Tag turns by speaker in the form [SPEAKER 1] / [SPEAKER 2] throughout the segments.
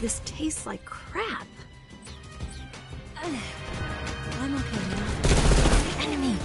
[SPEAKER 1] this tastes like crap. I'm okay now. Enemy!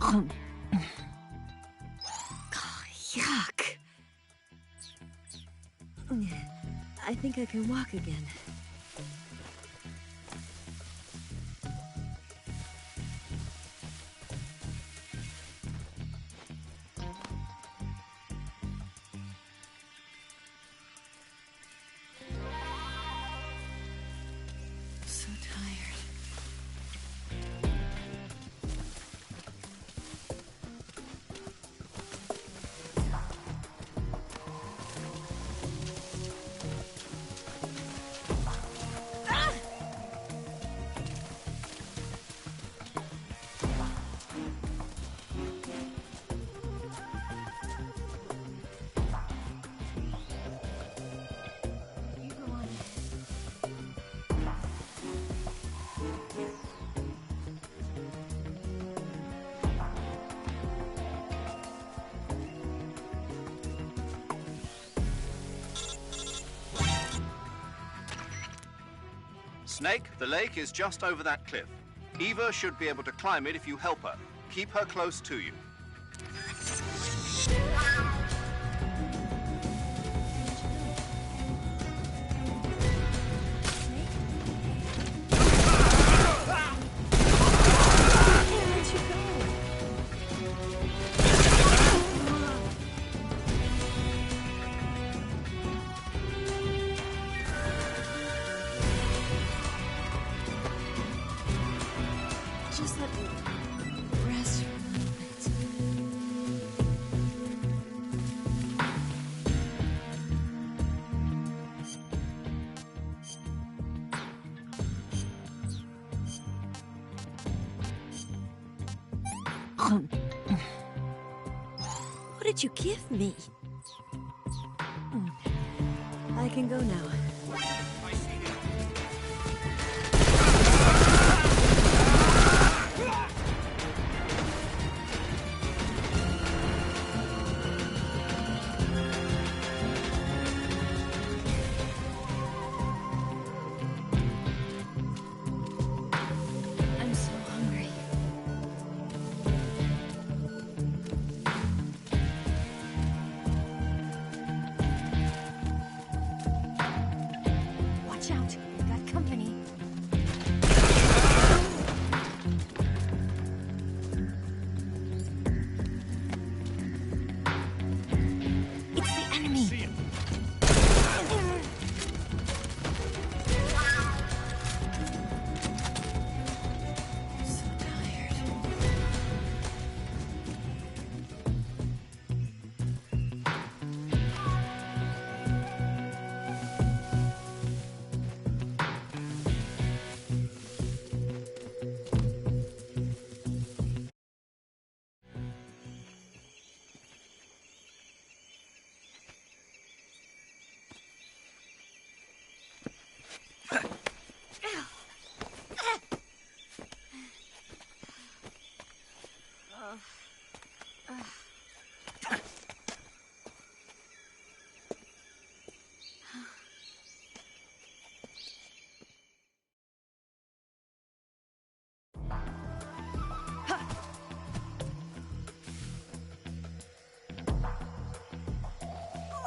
[SPEAKER 1] Oh, yuck. I think I can walk again. So tired.
[SPEAKER 2] Snake, the lake is just over that cliff. Eva should be able to climb it if you help her. Keep her close to you.
[SPEAKER 1] Just let me rest for a little bit. What did you give me? I can go now. I'm so hungry. Watch out, we've got company. It's the enemy.
[SPEAKER 3] See him.
[SPEAKER 1] I'm so tired.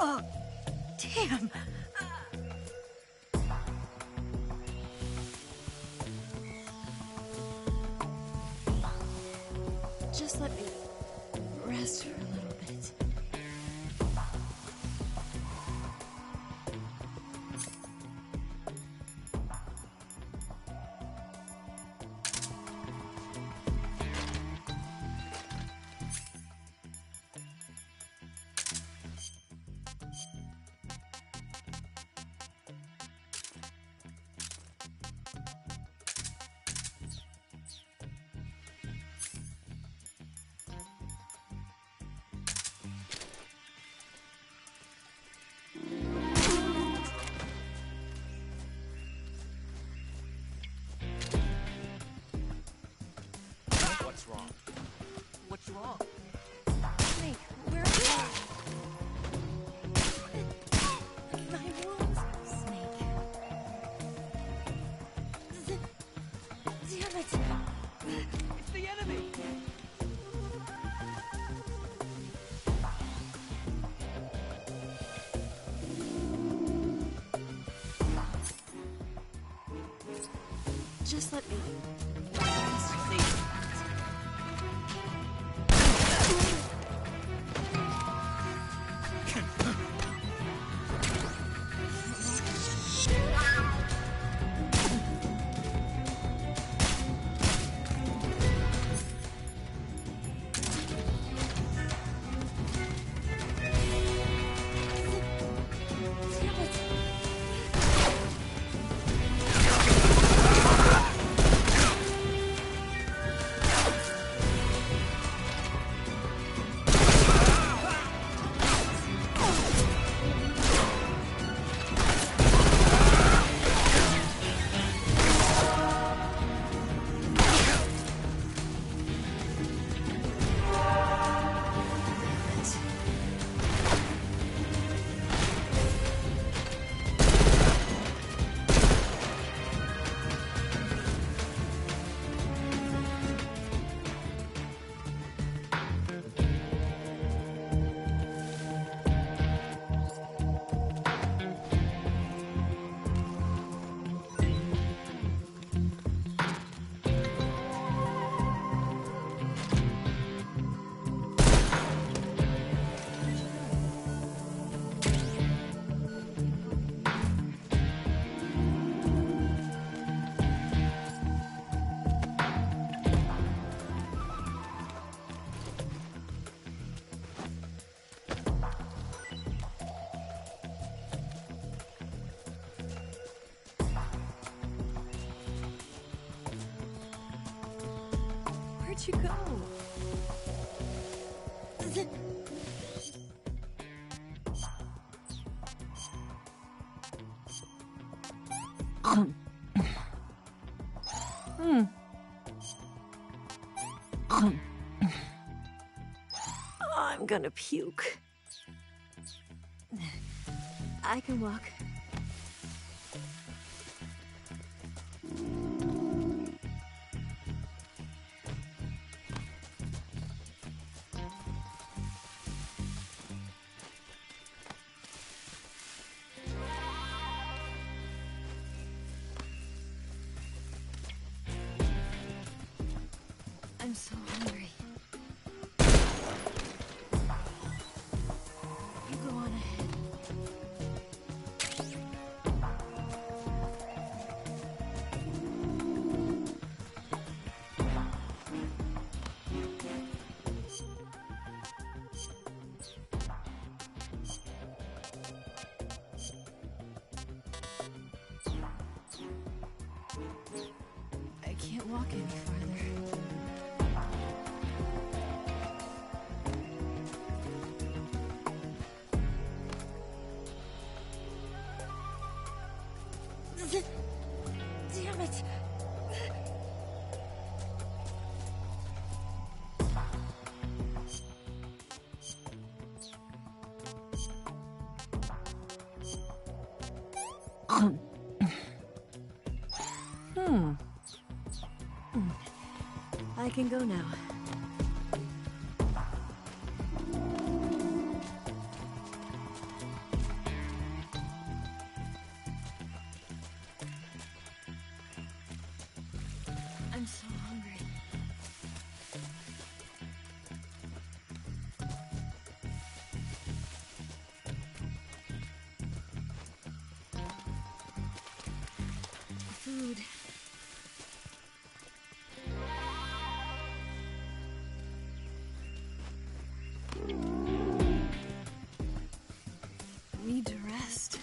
[SPEAKER 1] Oh, damn. Just let me rest for a little bit.
[SPEAKER 3] What's wrong? What's wrong?
[SPEAKER 1] Snake, where are you? My wounds. Snake. Damn it.
[SPEAKER 3] It's the enemy!
[SPEAKER 1] Just let me rest. Damn it. you go? I'm gonna puke. I can walk. I'm so hungry. You go on ahead. I can't walk any farther. Damn it! I can go now. I'm so hungry. Food. Need to rest.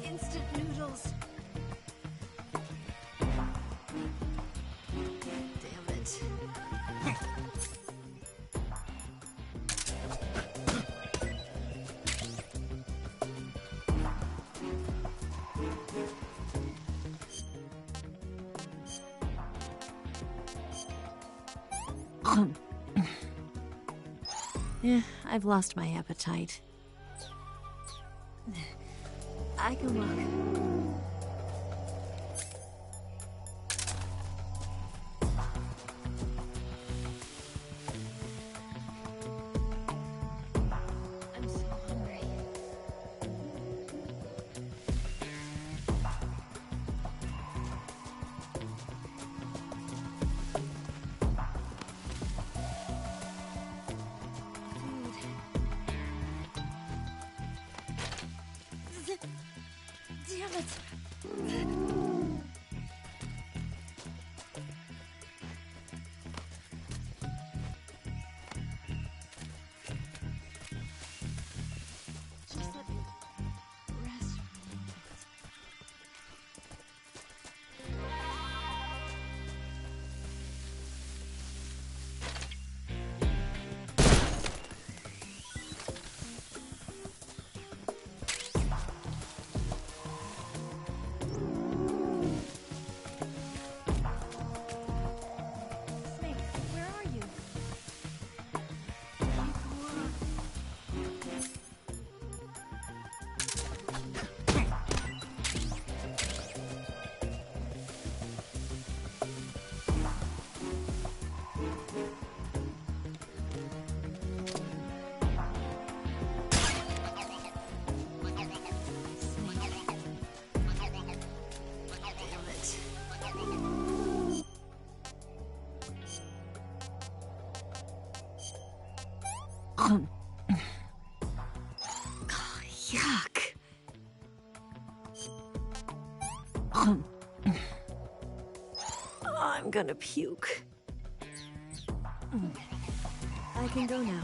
[SPEAKER 1] Instant noodles. Damn it. Yeah, I've lost my appetite. I can walk. I'm so hungry. Damn it! Just let me rest for a moment. Snake, where are you? Yuck. I'm gonna puke. I can go now.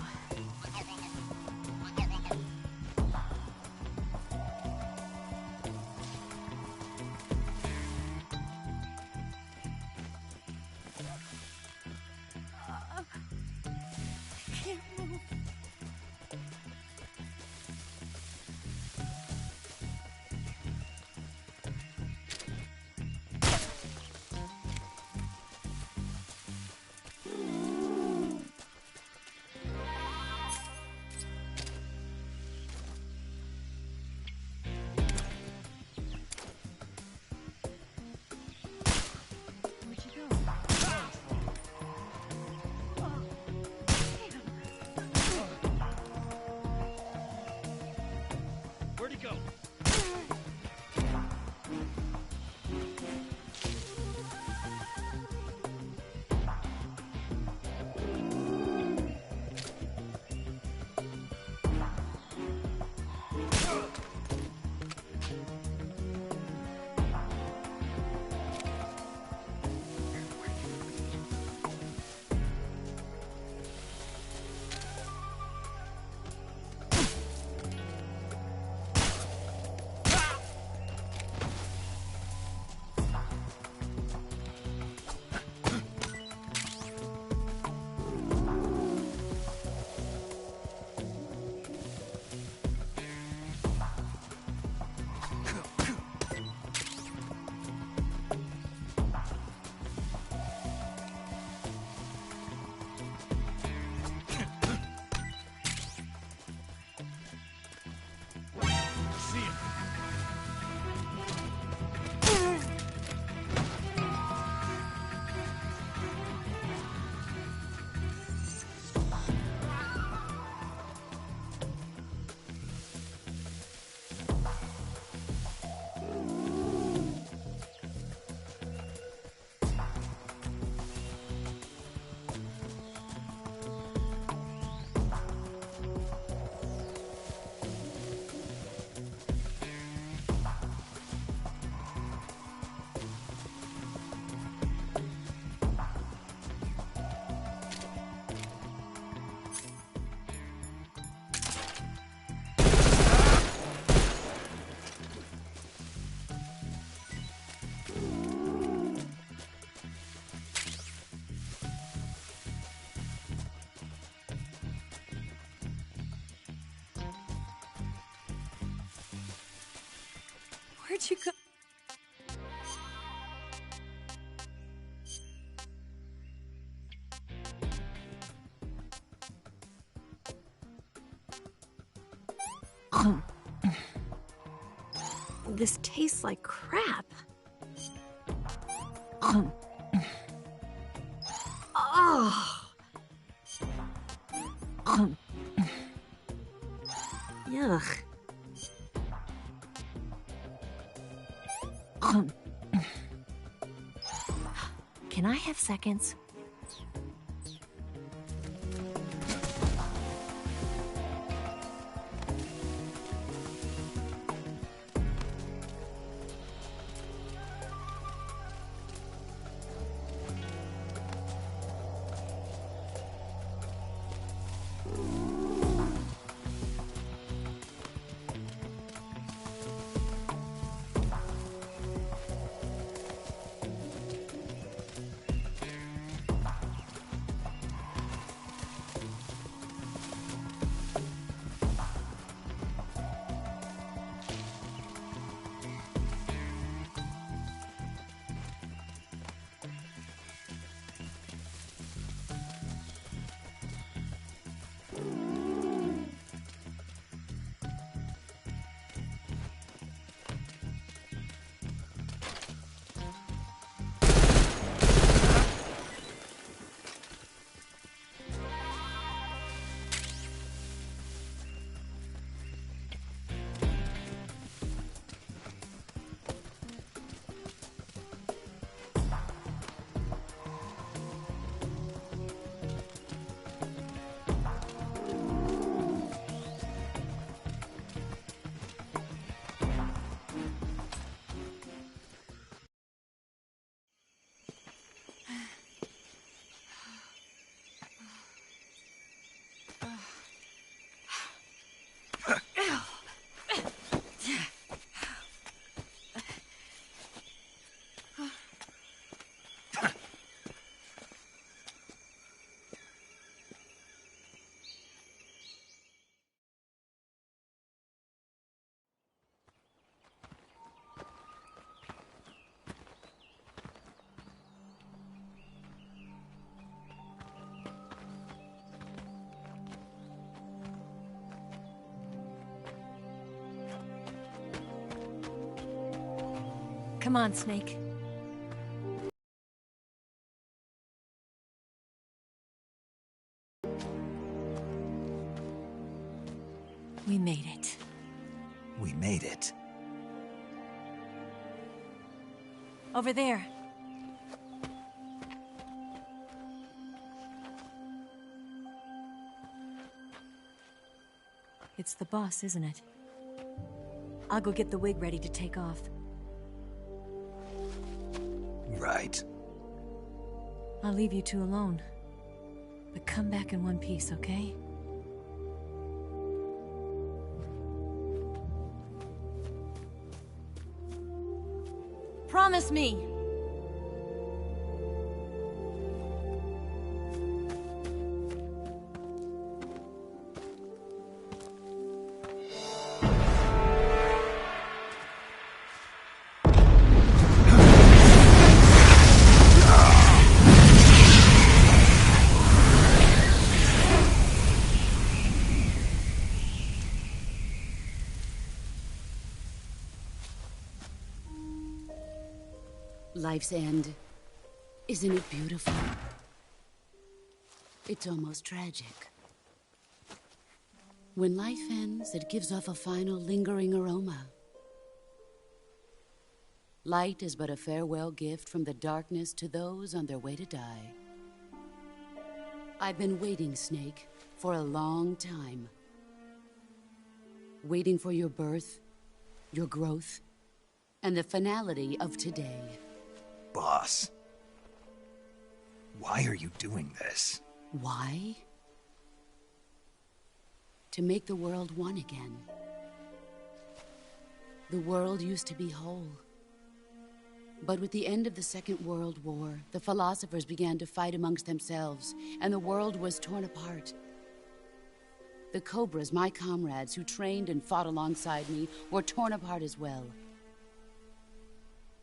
[SPEAKER 1] Where'd you go? This tastes like crap. Oh. Yuck. Can I have seconds? Come on, Snake. We made it.
[SPEAKER 4] We made it.
[SPEAKER 1] Over there. It's the boss, isn't it? I'll go get the wig ready to take off.
[SPEAKER 4] Right.
[SPEAKER 1] I'll leave you two alone. But come back in one piece, okay? Promise me!
[SPEAKER 5] Life's end. Isn't it beautiful? It's almost tragic. When life ends, it gives off a final lingering aroma. Light is but a farewell gift from the darkness to those on their way to die. I've been waiting, Snake, for a long time. Waiting for your birth, your growth, and the finality of today.
[SPEAKER 4] Boss. Why are you doing this?
[SPEAKER 5] Why? To make the world one again. The world used to be whole. But with the end of the Second World War, the philosophers began to fight amongst themselves, and the world was torn apart. The Cobras, my comrades, who trained and fought alongside me, were torn apart as well.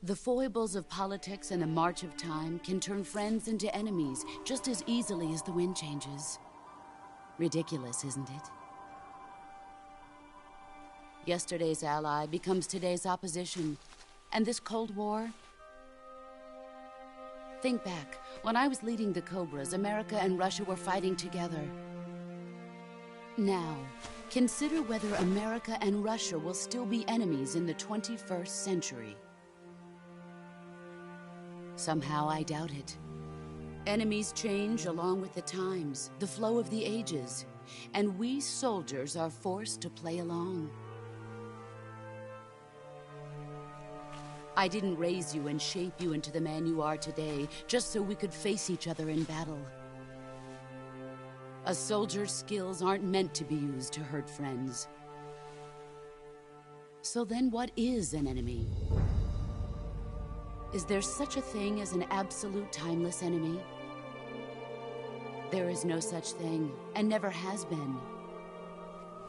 [SPEAKER 5] The foibles of politics and the march of time can turn friends into enemies just as easily as the wind changes. Ridiculous, isn't it? Yesterday's ally becomes today's opposition. And this Cold War? Think back. When I was leading the Cobras, America and Russia were fighting together. Now, consider whether America and Russia will still be enemies in the 21st century. Somehow I doubt it. Enemies change along with the times, the flow of the ages, and we soldiers are forced to play along. I didn't raise you and shape you into the man you are today just so we could face each other in battle. A soldier's skills aren't meant to be used to hurt friends. So then what is an enemy? Is there such a thing as an absolute timeless enemy? There is no such thing, and never has been.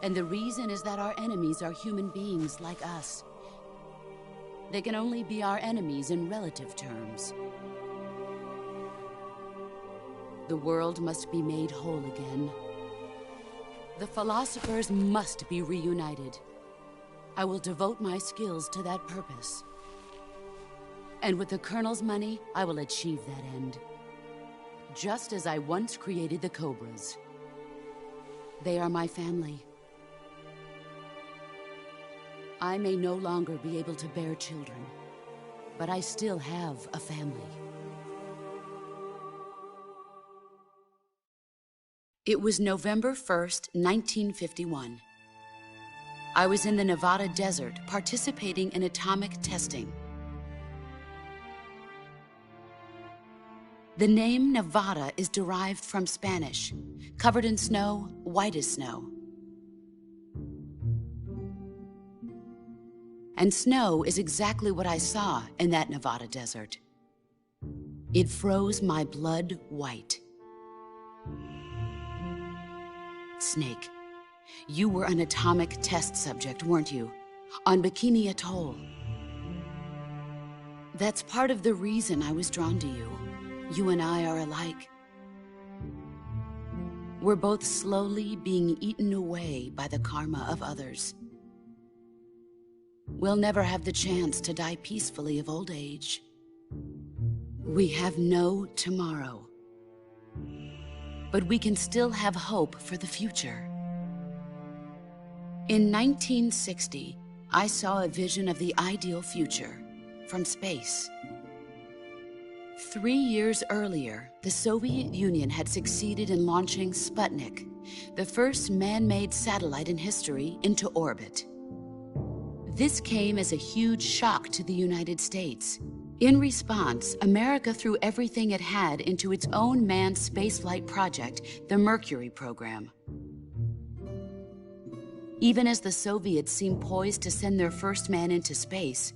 [SPEAKER 5] And the reason is that our enemies are human beings like us. They can only be our enemies in relative terms. The world must be made whole again. The philosophers must be reunited. I will devote my skills to that purpose. And with the Colonel's money, I will achieve that end. Just as I once created the Cobras. They are my family. I may no longer be able to bear children, but I still have a family. It was November 1st, 1951. I was in the Nevada desert participating in atomic testing. The name Nevada is derived from Spanish, covered in snow, white as snow. And snow is exactly what I saw in that Nevada desert. It froze my blood white. Snake, you were an atomic test subject, weren't you? On Bikini Atoll. That's part of the reason I was drawn to you. You and I are alike. We're both slowly being eaten away by the karma of others. We'll never have the chance to die peacefully of old age. We have no tomorrow. But we can still have hope for the future. In 1960, I saw a vision of the ideal future from space. 3 years earlier, the Soviet Union had succeeded in launching Sputnik, the first man-made satellite in history, into orbit. This came as a huge shock to the United States. In response, America threw everything it had into its own manned spaceflight project, the Mercury program. Even as the Soviets seemed poised to send their first man into space,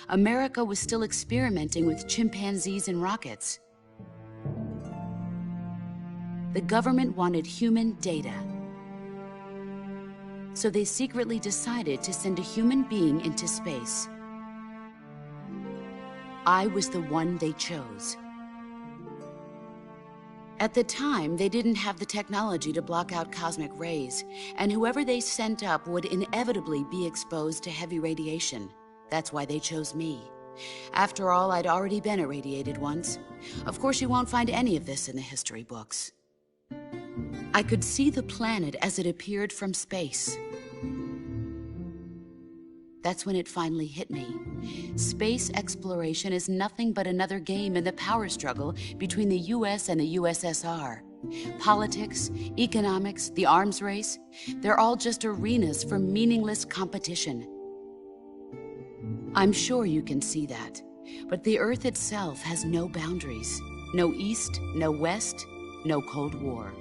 [SPEAKER 5] America was still experimenting with chimpanzees and rockets. The government wanted human data. So they secretly decided to send a human being into space. I was the one they chose. At the time, they didn't have the technology to block out cosmic rays, and whoever they sent up would inevitably be exposed to heavy radiation. That's why they chose me. After all, I'd already been irradiated once. Of course, you won't find any of this in the history books. I could see the planet as it appeared from space. That's when it finally hit me. Space exploration is nothing but another game in the power struggle between the US and the USSR. Politics, economics, the arms race, they're all just arenas for meaningless competition. I'm sure you can see that, but the Earth itself has no boundaries. No East, no West, no Cold War.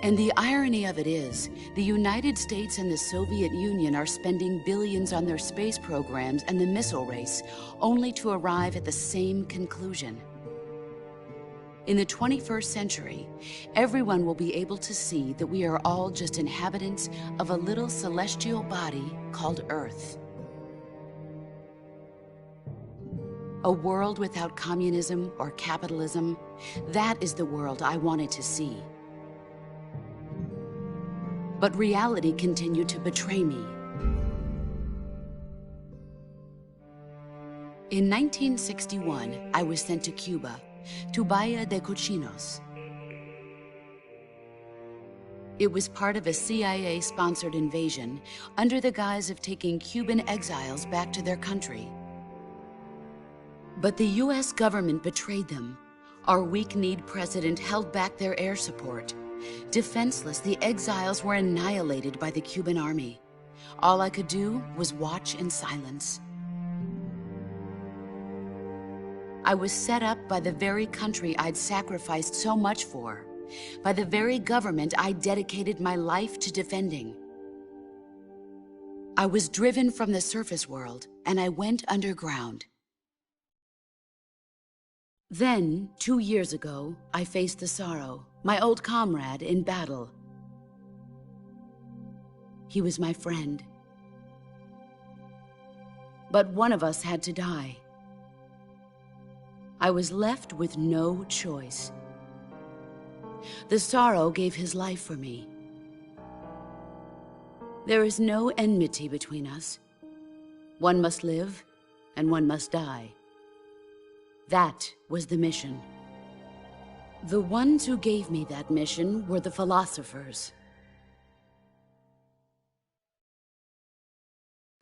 [SPEAKER 5] And the irony of it is, the United States and the Soviet Union are spending billions on their space programs and the missile race, only to arrive at the same conclusion. In the 21st century, everyone will be able to see that we are all just inhabitants of a little celestial body called Earth. A world without communism or capitalism, that is the world I wanted to see. But reality continued to betray me. In 1961, I was sent to Cuba, to Bahia de Cochinos. It was part of a CIA-sponsored invasion under the guise of taking Cuban exiles back to their country. But the US government betrayed them. Our weak-kneed president held back their air support. Defenseless, the exiles were annihilated by the Cuban army. All I could do was watch in silence. I was set up by the very country I'd sacrificed so much for, by the very government I dedicated my life to defending. I was driven from the surface world, and I went underground. Then, 2 years ago, I faced the Sorrow, my old comrade in battle. He was my friend. But one of us had to die. I was left with no choice. The Sorrow gave his life for me. There is no enmity between us. One must live, and one must die. That was the mission. The ones who gave me that mission were the philosophers.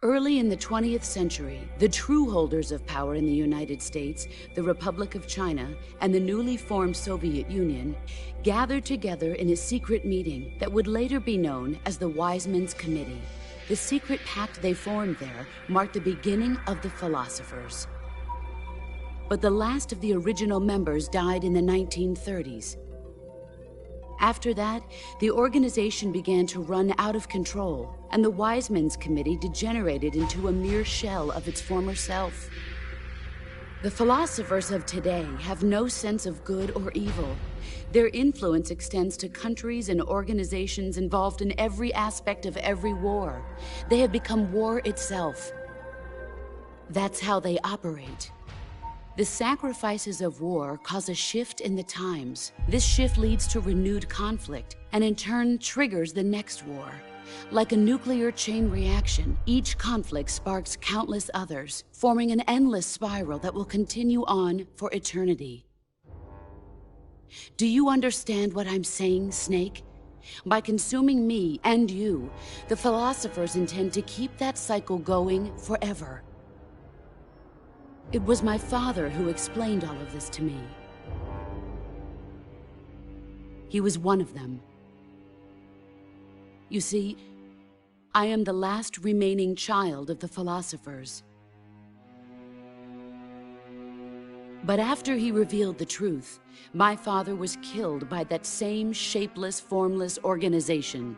[SPEAKER 5] Early in the 20th century, the true holders of power in the United States, the Republic of China, and the newly formed Soviet Union gathered together in a secret meeting that would later be known as the Wise Men's Committee. The secret pact they formed there marked the beginning of the philosophers. But the last of the original members died in the 1930s. After that, the organization began to run out of control, and the Wise Men's Committee degenerated into a mere shell of its former self. The philosophers of today have no sense of good or evil. Their influence extends to countries and organizations involved in every aspect of every war. They have become war itself. That's how they operate. The sacrifices of war cause a shift in the times. This shift leads to renewed conflict, and in turn triggers the next war. Like a nuclear chain reaction, each conflict sparks countless others, forming an endless spiral that will continue on for eternity. Do you understand what I'm saying, Snake? By consuming me and you, the philosophers intend to keep that cycle going forever. It was my father who explained all of this to me. He was one of them. You see, I am the last remaining child of the philosophers. But after he revealed the truth, my father was killed by that same shapeless, formless organization.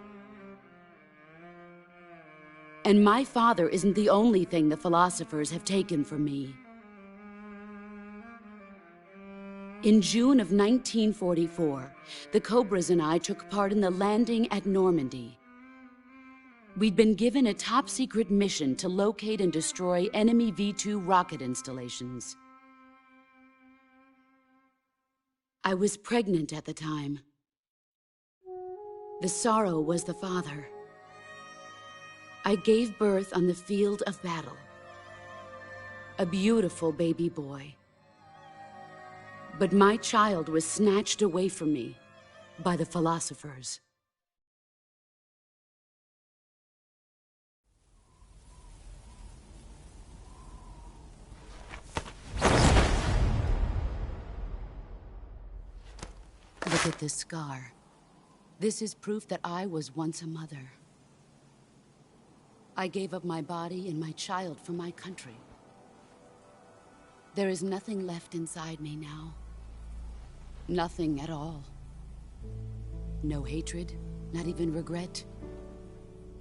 [SPEAKER 5] And my father isn't the only thing the philosophers have taken from me. In June of 1944, the Cobras and I took part in the landing at Normandy. We'd been given a top-secret mission to locate and destroy enemy V-2 rocket installations. I was pregnant at the time. The Sorrow was the father. I gave birth on the field of battle. A beautiful baby boy. But my child was snatched away from me by the philosophers. Look at this scar. This is proof that I was once a mother. I gave up my body and my child for my country. There is nothing left inside me now. Nothing at all. No hatred, not even regret.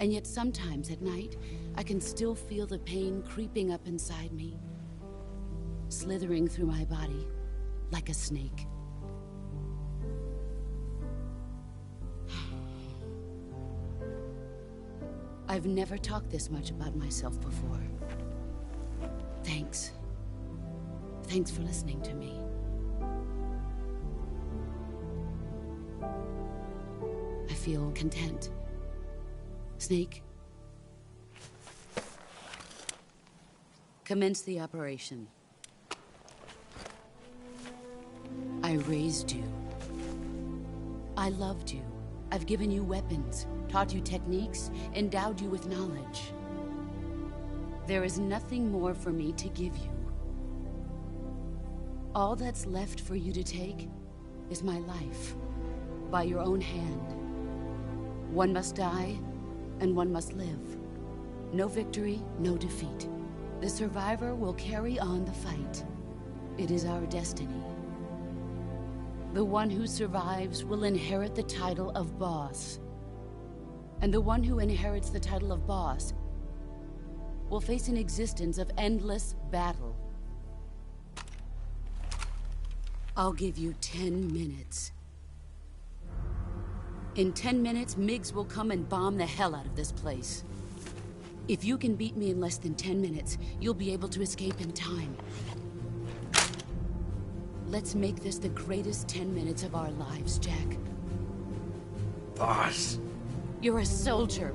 [SPEAKER 5] And yet sometimes at night, I can still feel the pain creeping up inside me, slithering through my body like a snake. I've never talked this much about myself before. Thanks. Thanks for listening to me. I feel content. Snake, commence the operation. I raised you. I loved you. I've given you weapons, taught you techniques, endowed you with knowledge. There is nothing more for me to give you. All that's left for you to take is my life, by your own hand. One must die, and one must live. No victory, no defeat. The survivor will carry on the fight. It is our destiny. The one who survives will inherit the title of boss. And the one who inherits the title of boss will face an existence of endless battle. I'll give you 10 minutes. In 10 minutes, MiGs will come and bomb the hell out of this place. If you can beat me in less than 10 minutes, you'll be able to escape in time. Let's make this the greatest 10 minutes of our lives, Jack.
[SPEAKER 4] Boss.
[SPEAKER 5] You're a soldier.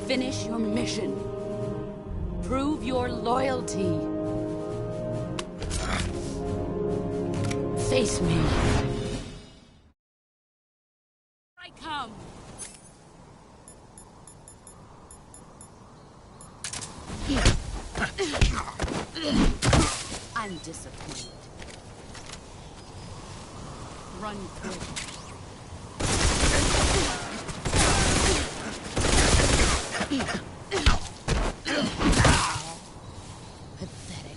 [SPEAKER 5] Finish your mission. Prove your loyalty. Face me. I come. I'm disappointed. Run quick. Pathetic.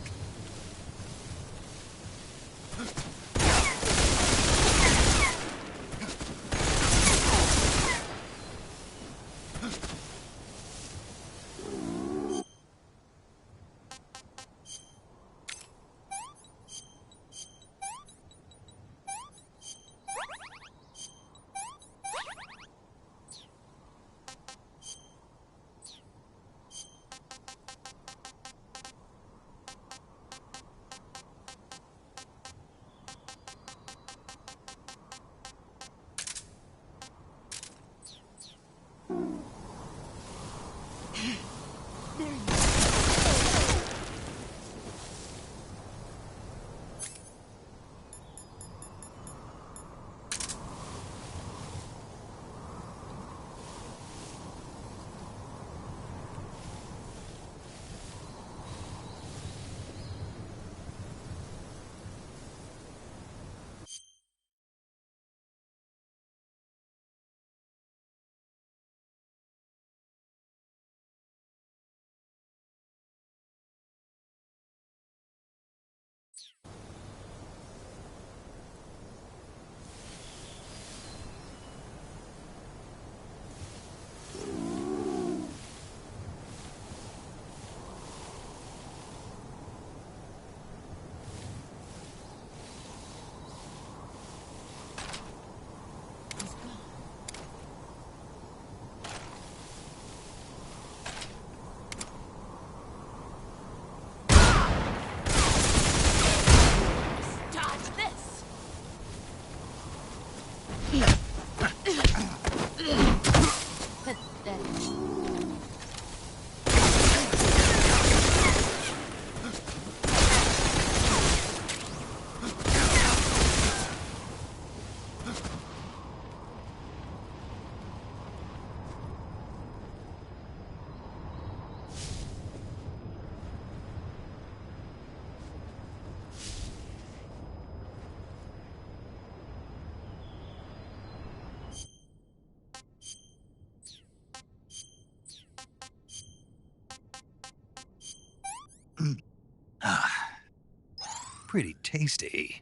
[SPEAKER 4] Pretty tasty.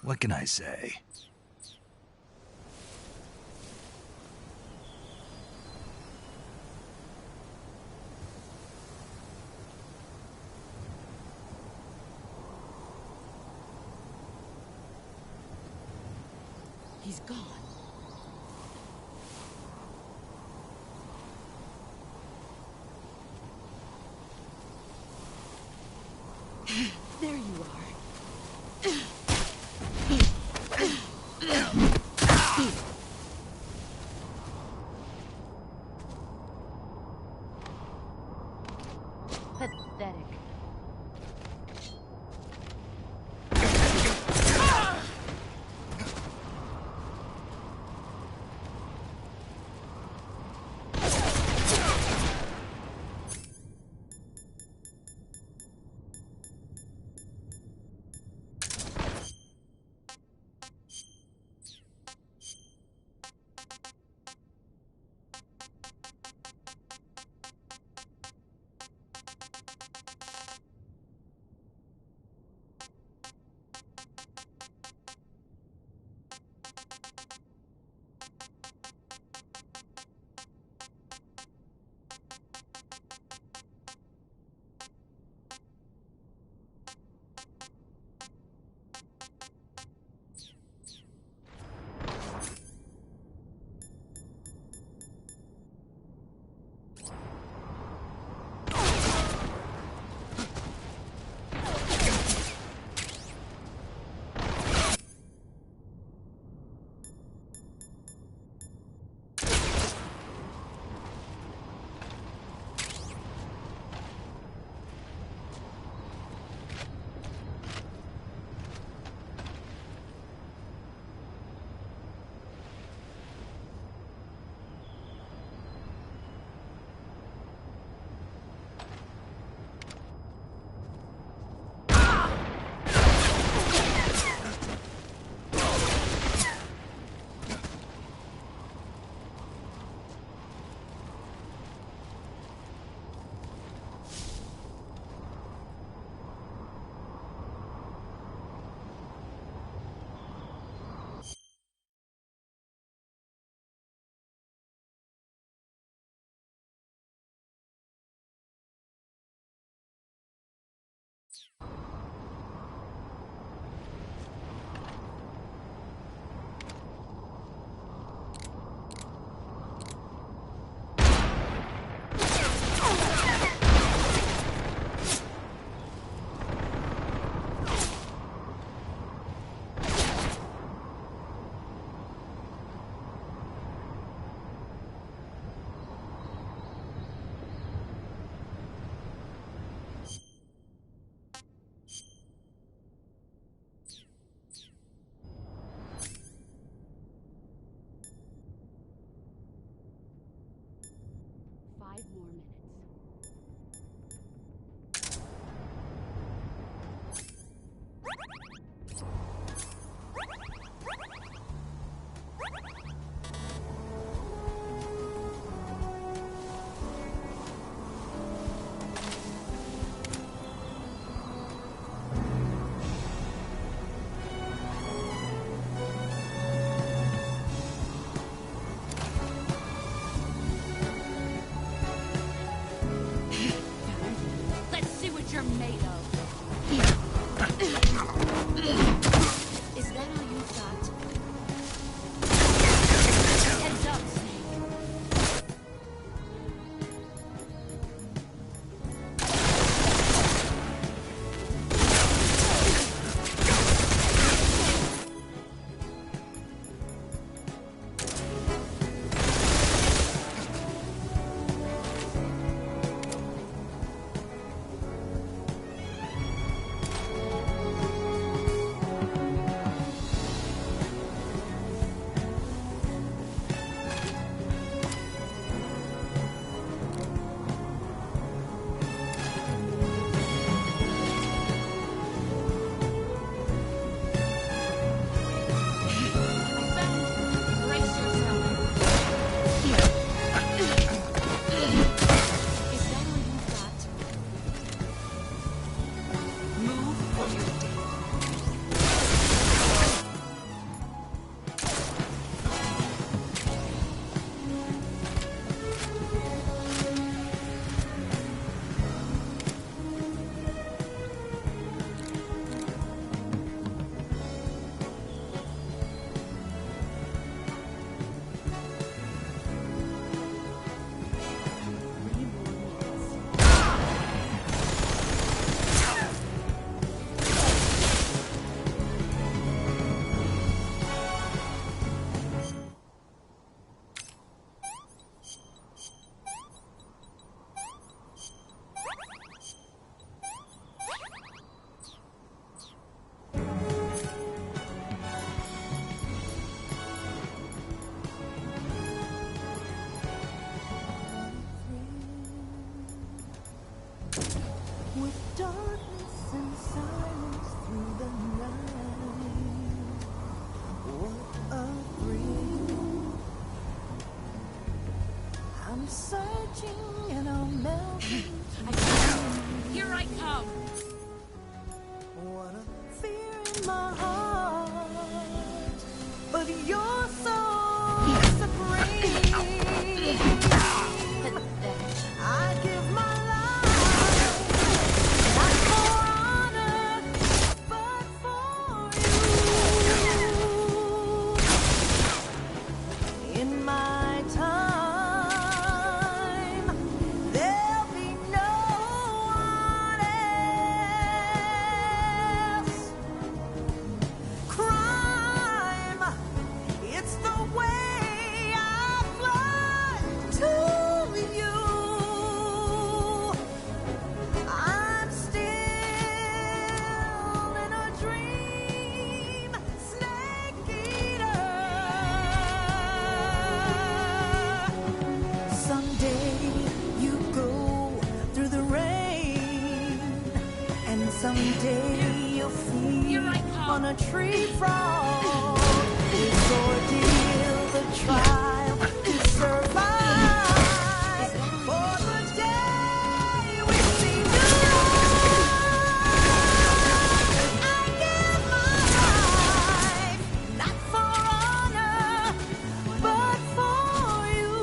[SPEAKER 4] What can I say?
[SPEAKER 5] He's gone. There you are. Pathetic.
[SPEAKER 6] with darkness and silence through the night. What a thrill. I'm searching and I'm melting.
[SPEAKER 5] Here I come!
[SPEAKER 6] What a fear in my heart, but you're so supreme. I give my life, not for honor, but for you. In my time, there'll be no one else. Crime, it's the way I fly to you. I'm still in a dream, snake eater. Someday you go through the rain, and someday you'll feed on a tree frog. This ordeal, the trial to survive for the day we see new life. I give my life, not for honor, but for you.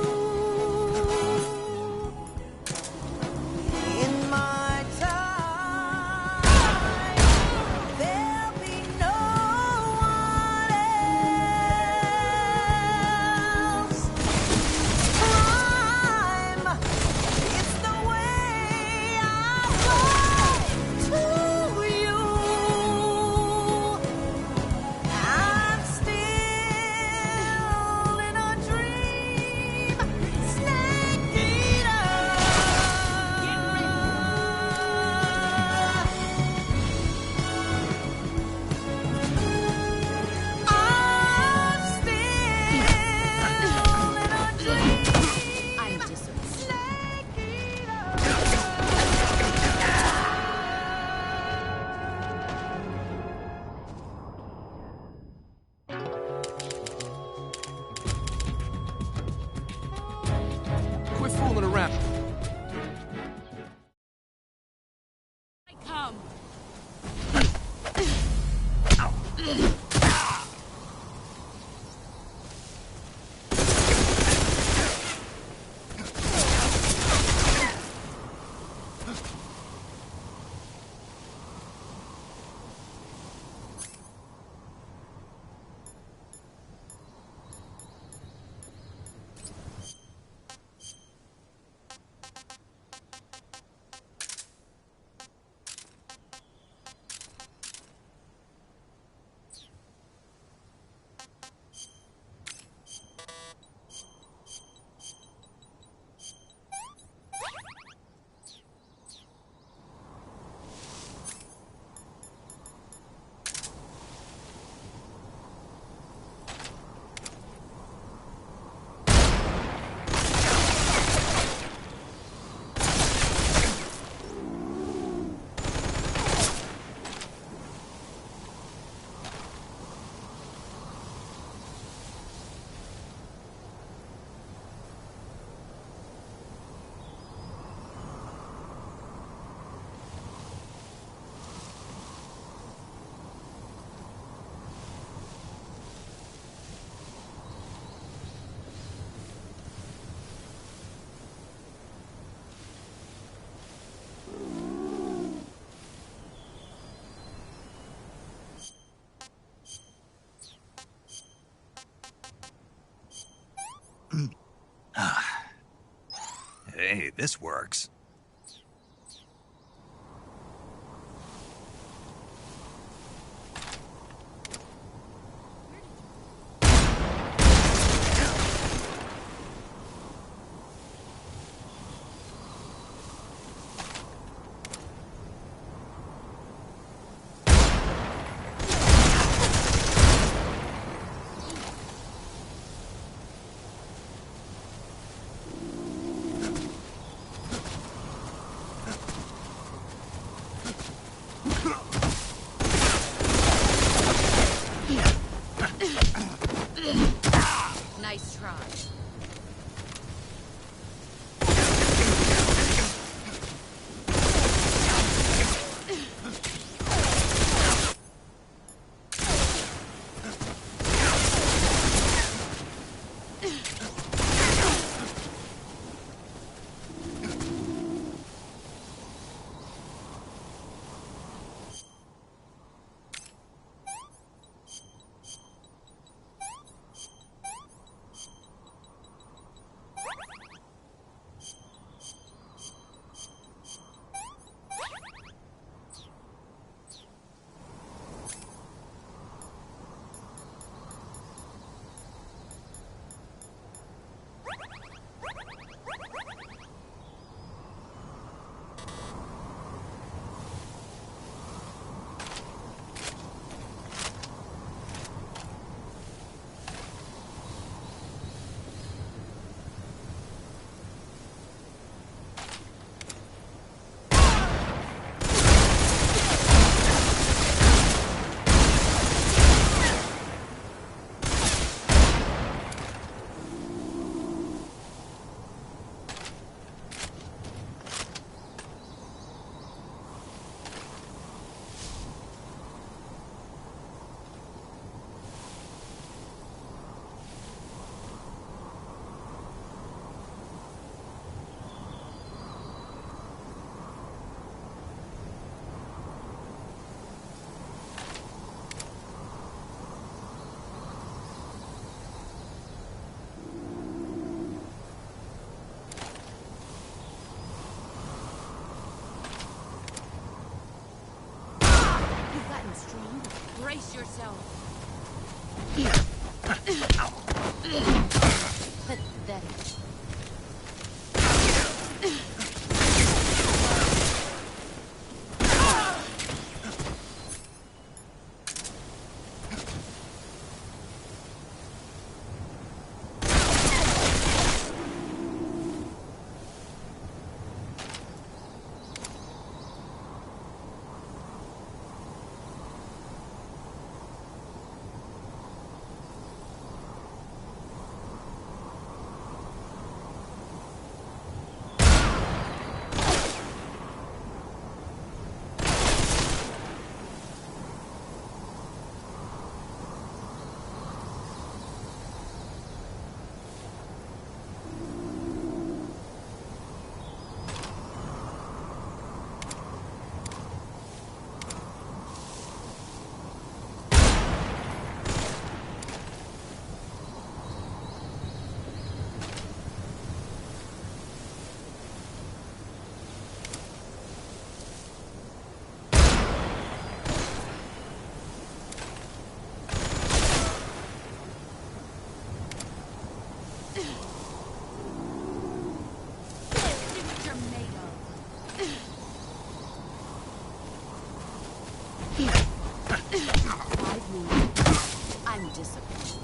[SPEAKER 6] In my time, there'll be no one else. Crime, it's the way I fly to you. I'm still in a dream, snake eater. I'm still in a dream,
[SPEAKER 5] I'm disappointed.
[SPEAKER 6] snake eater.
[SPEAKER 3] Quit fooling around.
[SPEAKER 5] I come!
[SPEAKER 4] Hey, this works.
[SPEAKER 5] stronger. Brace yourself. Pathetic. I'm disappointed.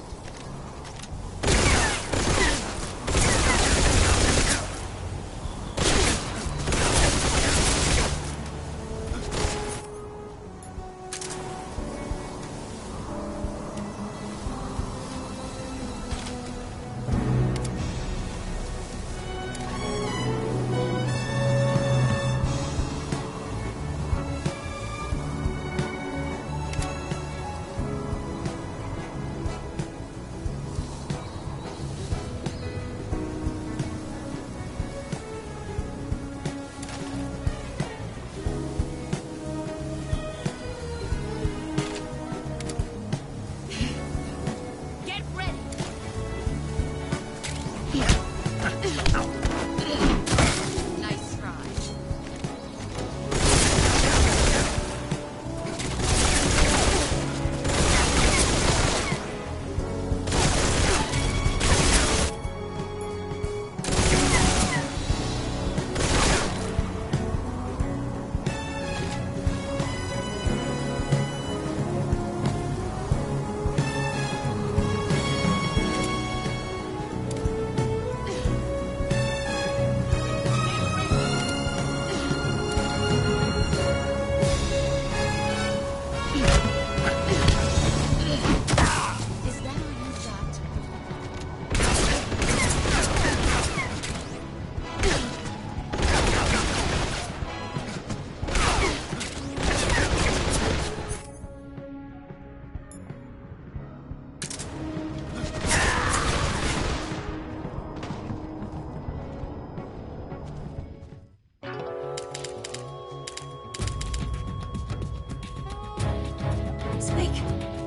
[SPEAKER 1] Snake!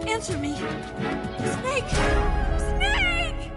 [SPEAKER 1] Answer me! Snake! Snake!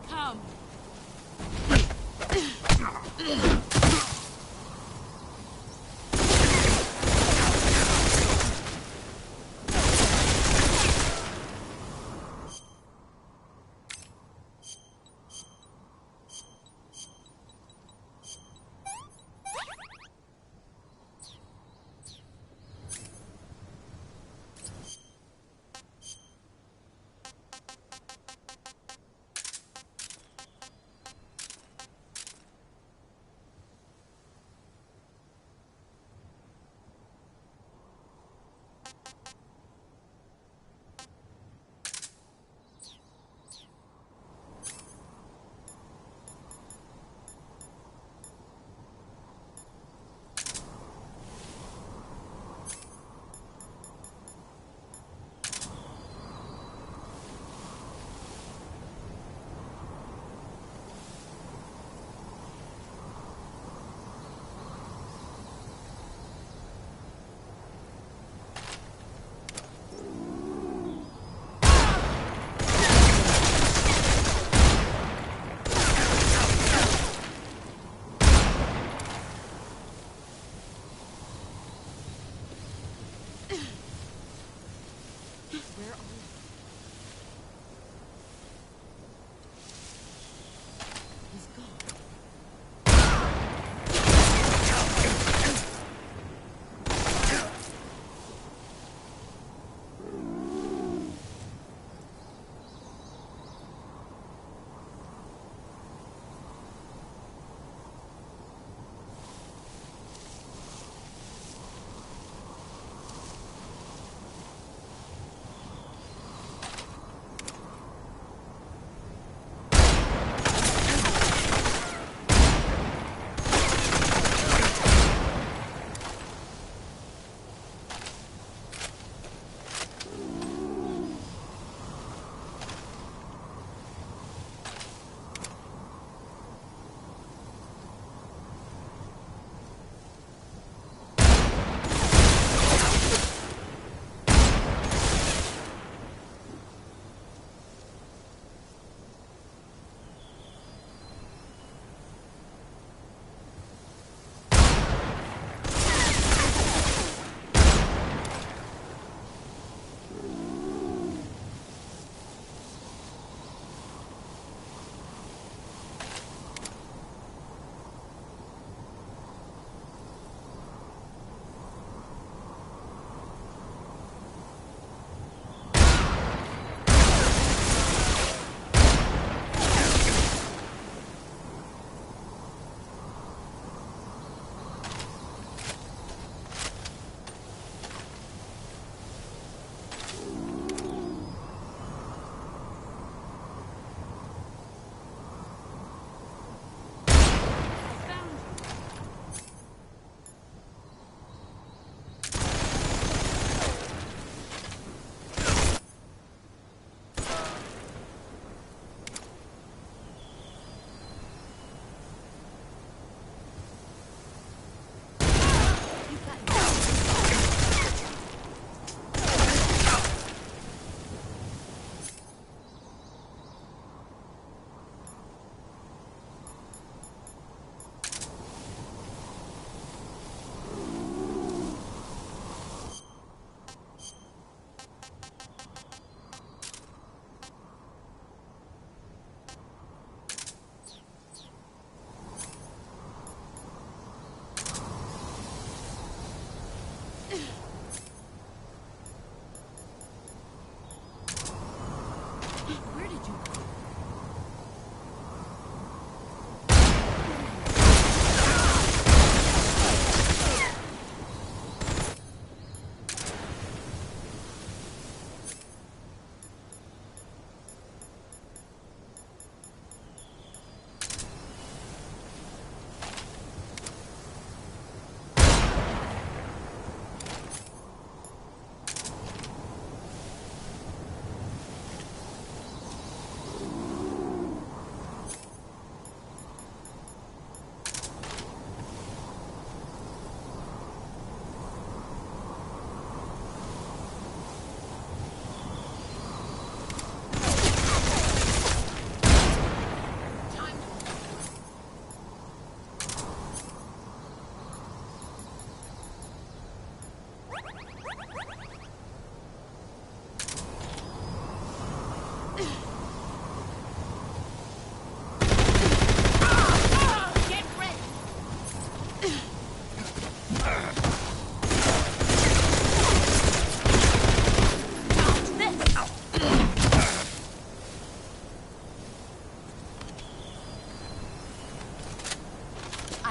[SPEAKER 5] Come.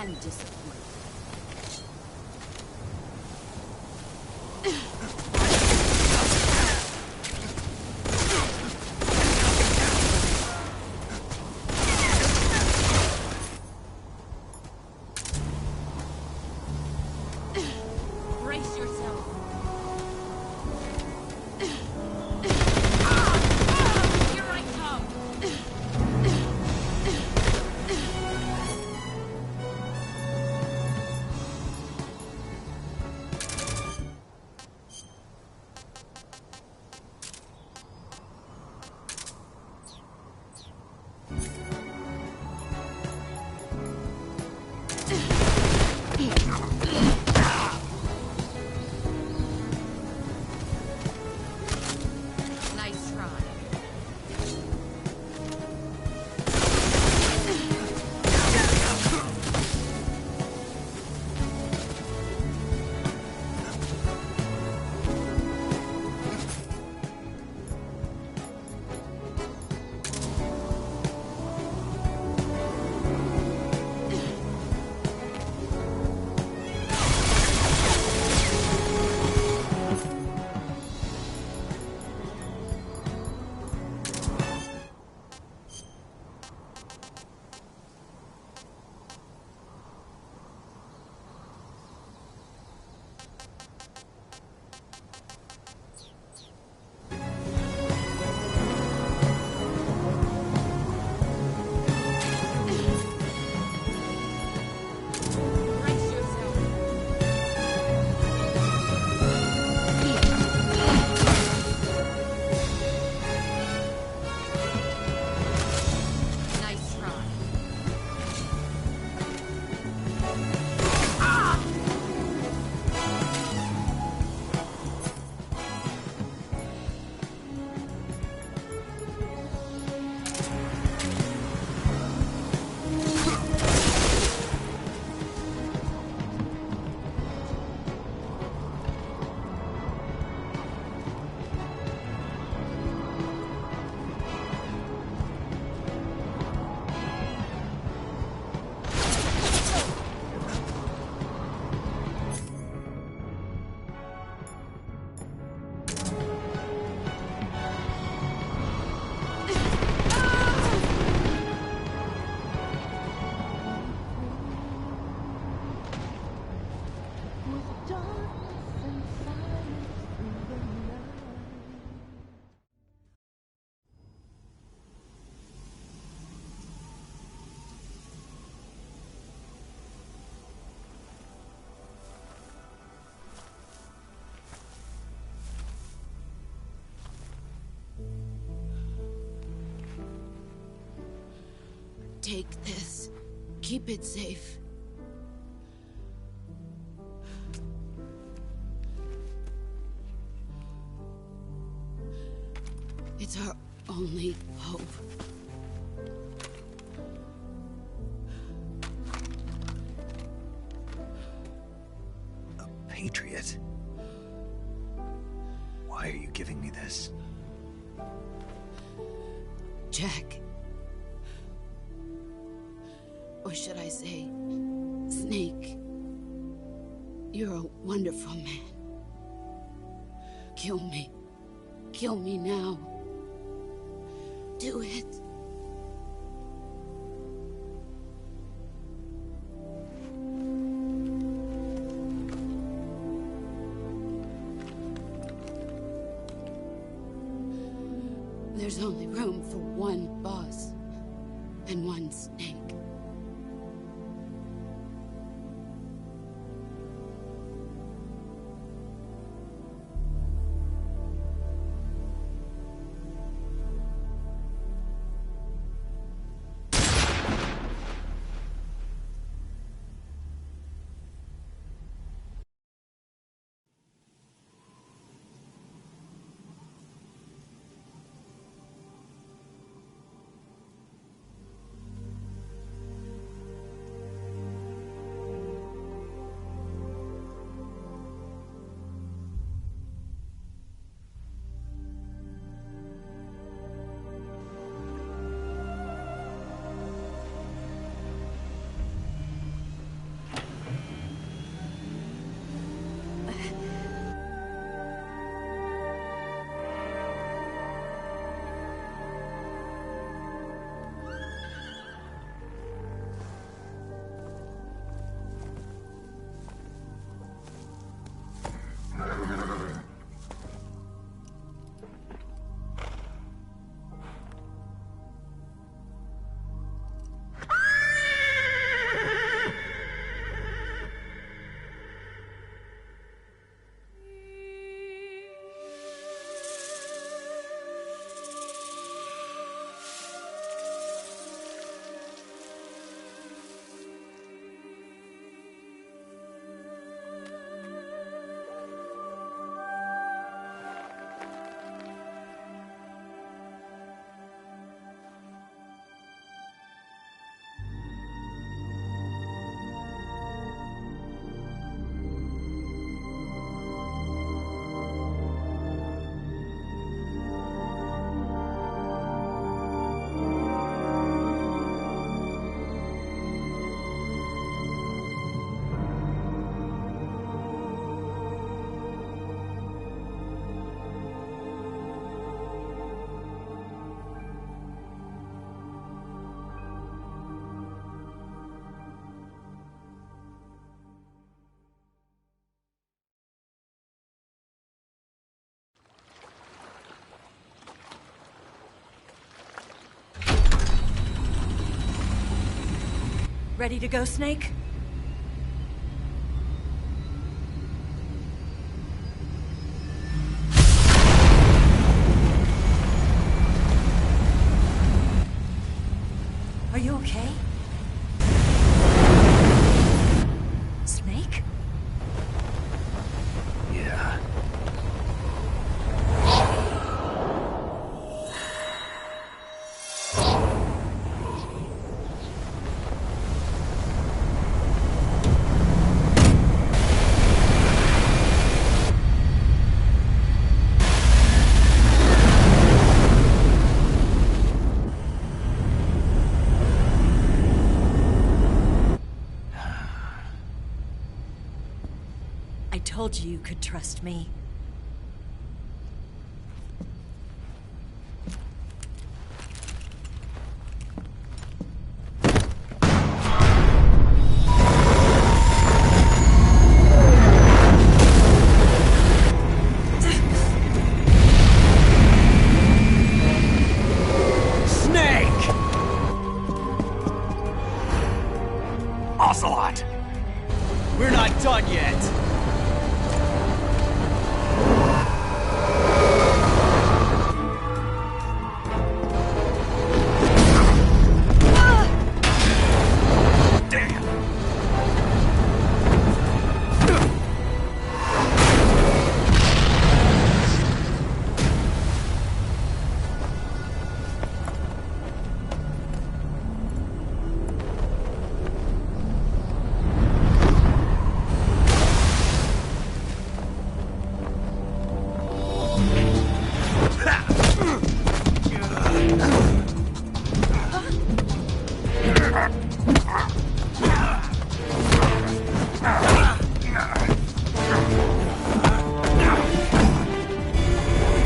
[SPEAKER 5] I'm disappointed.
[SPEAKER 1] Brace yourself. Here I come. Nice try. Brace yourself. Nice try.
[SPEAKER 5] Take this. Keep it safe. It's our only hope.
[SPEAKER 4] A patriot? Why are you giving me this?
[SPEAKER 5] Jack. Or should I say, Snake. You're a wonderful man. Kill me. Kill me now. Do it. There's only room for one boss and one snake.
[SPEAKER 1] Ready to go, Snake? Are you okay? Snake?
[SPEAKER 4] Yeah.
[SPEAKER 1] I told you you could trust me.
[SPEAKER 4] Snake! Ocelot!
[SPEAKER 3] We're not done yet.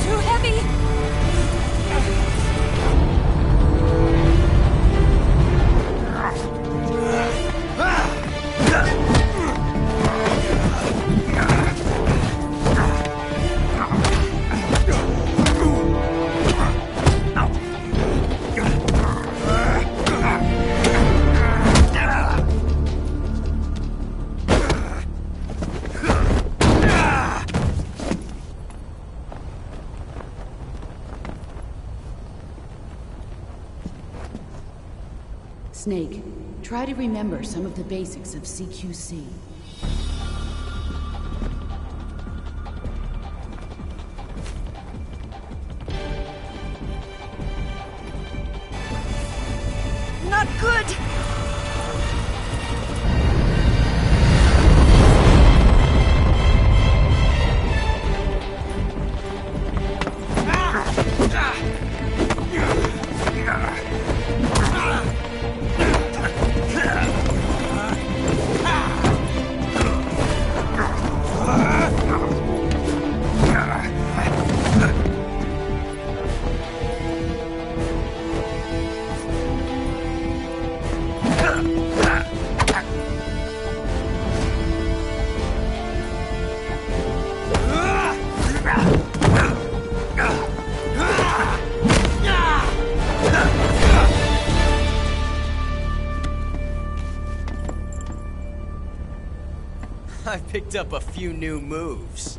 [SPEAKER 1] Too heavy!
[SPEAKER 5] Snake, try to remember some of the basics of CQC.
[SPEAKER 1] Not good!
[SPEAKER 3] I've picked up a few new moves.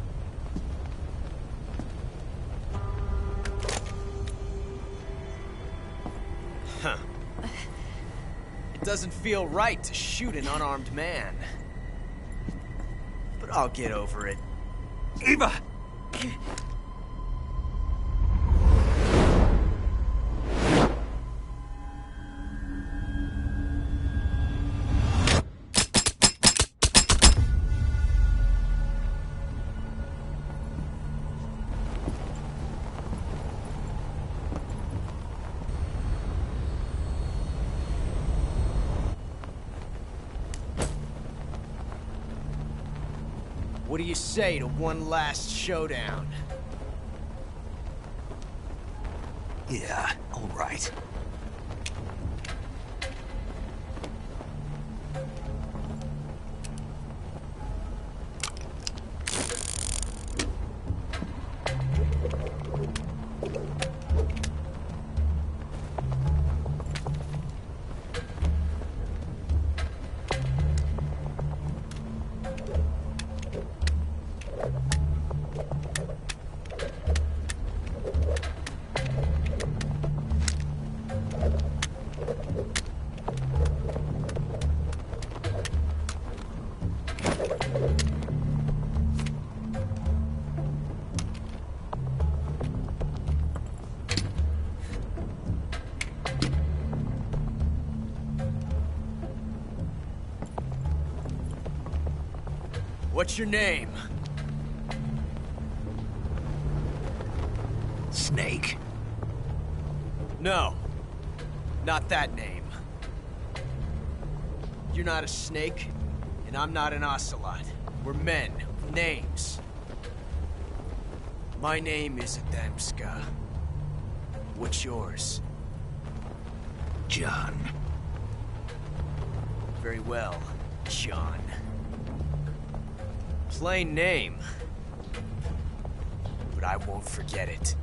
[SPEAKER 3] Huh. It doesn't feel right to shoot an unarmed man. But I'll get over it.
[SPEAKER 4] Eva!
[SPEAKER 3] What do you say to one last showdown?
[SPEAKER 4] Yeah, all right.
[SPEAKER 3] What's your name?
[SPEAKER 4] Snake.
[SPEAKER 3] No. Not that name. You're not a snake, and I'm not an ocelot. We're men with names. My name is Adamska. What's yours?
[SPEAKER 4] John.
[SPEAKER 3] Very well, John. Plain name. But I won't forget it.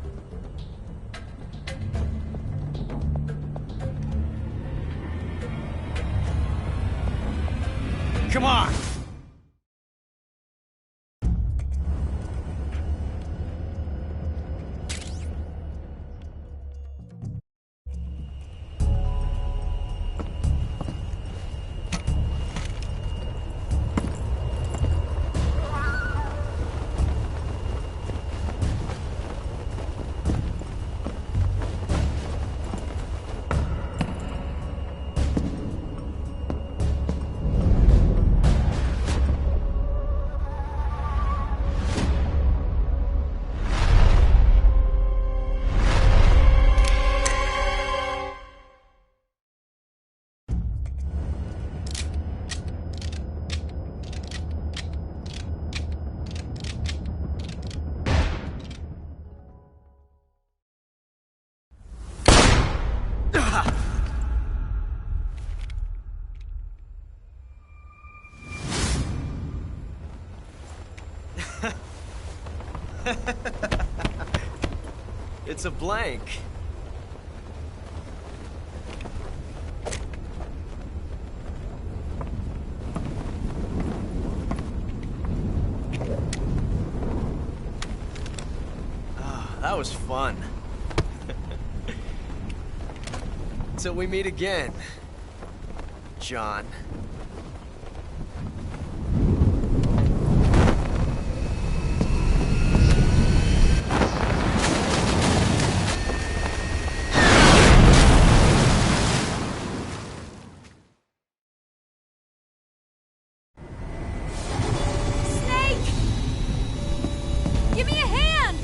[SPEAKER 3] Come on! It's a blank. Ah, that was fun. Till we meet again, John.
[SPEAKER 1] Give me a hand!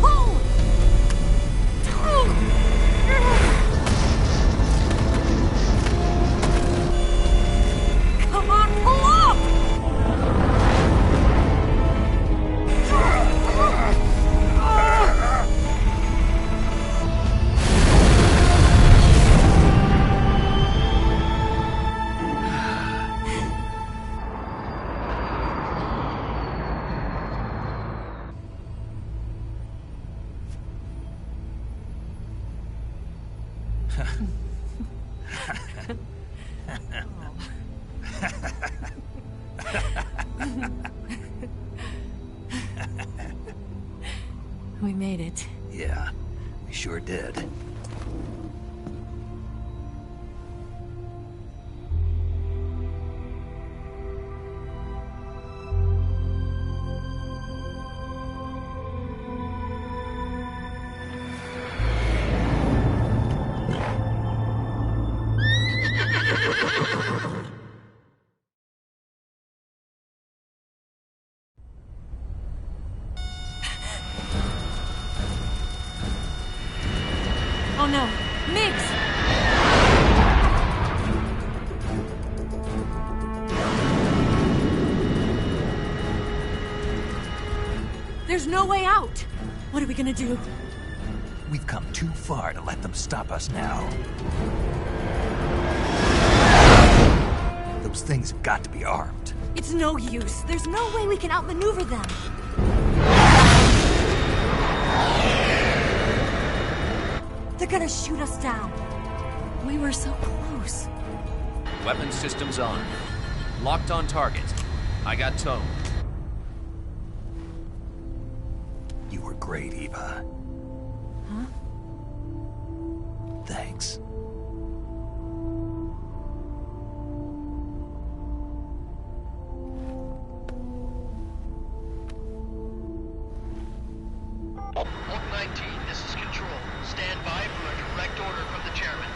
[SPEAKER 1] Pull! Come on, pull up! We made it.
[SPEAKER 4] Yeah, we sure did.
[SPEAKER 1] Oh no, Migs! There's no way out! What are we gonna do?
[SPEAKER 4] We've come too far to let them stop us now. Those things have got to be armed.
[SPEAKER 1] It's no use. There's no way we can outmaneuver them. They're gonna shoot us down. We were so close.
[SPEAKER 2] Weapons systems on. Locked on target. I got towed.
[SPEAKER 4] You were great, Eva.
[SPEAKER 1] Huh?
[SPEAKER 4] Thanks. Thanks.
[SPEAKER 7] Oak 19, this is Control. Stand by for a direct order from the chairman.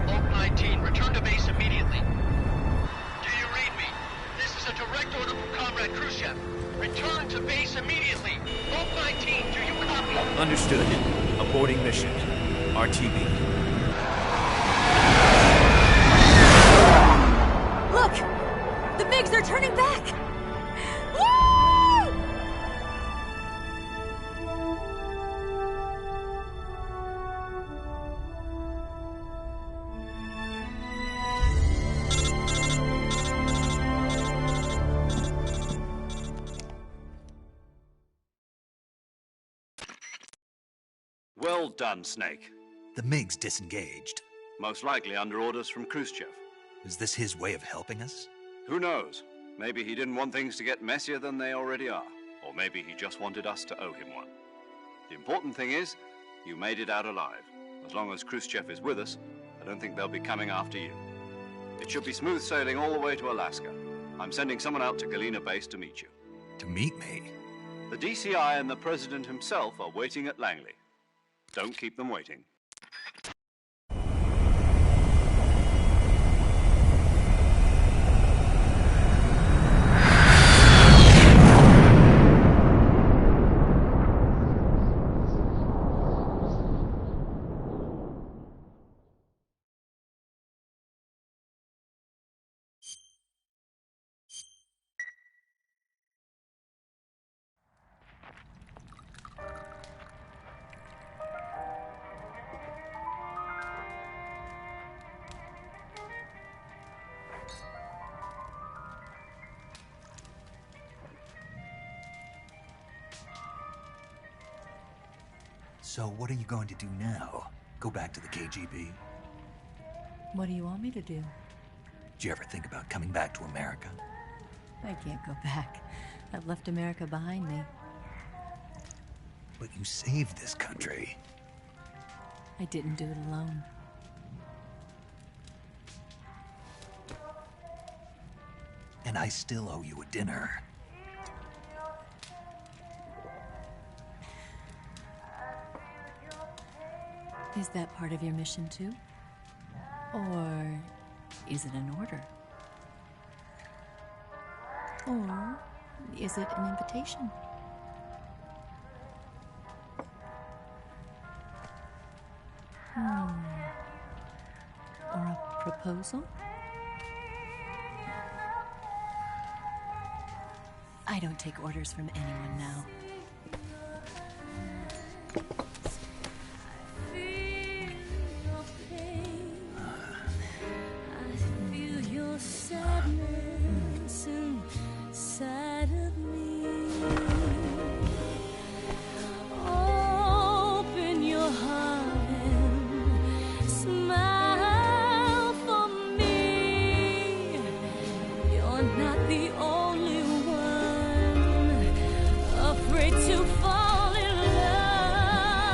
[SPEAKER 7] Oak 19, return to base immediately. Do you read me? This is a direct order from Comrade Khrushchev. Return to base immediately. Oak 19, do you copy?
[SPEAKER 8] Understood. Aborting mission. RTB.
[SPEAKER 1] Look! The MiGs are turning back! Woo!
[SPEAKER 2] Well done, Snake.
[SPEAKER 4] The MiG's disengaged.
[SPEAKER 2] Most likely under orders from Khrushchev.
[SPEAKER 4] Is this his way of helping us?
[SPEAKER 2] Who knows? Maybe he didn't want things to get messier than they already are. Or maybe he just wanted us to owe him one. The important thing is, you made it out alive. As long as Khrushchev is with us, I don't think they'll be coming after you. It should be smooth sailing all the way to Alaska. I'm sending someone out to Galena Base to meet you.
[SPEAKER 4] To meet me?
[SPEAKER 2] The DCI and the President himself are waiting at Langley. Don't keep them waiting.
[SPEAKER 4] So what are you going to do now? Go back to the KGB?
[SPEAKER 1] What do you want me to do?
[SPEAKER 4] Did you ever think about coming back to America?
[SPEAKER 1] I can't go back. I've left America behind me.
[SPEAKER 4] But you saved this country.
[SPEAKER 1] I didn't do it alone.
[SPEAKER 4] And I still owe you a dinner.
[SPEAKER 1] Is that part of your mission too? Or is it an order? Or is it an invitation? Or a proposal? I don't take orders from anyone now.
[SPEAKER 6] To fall in love.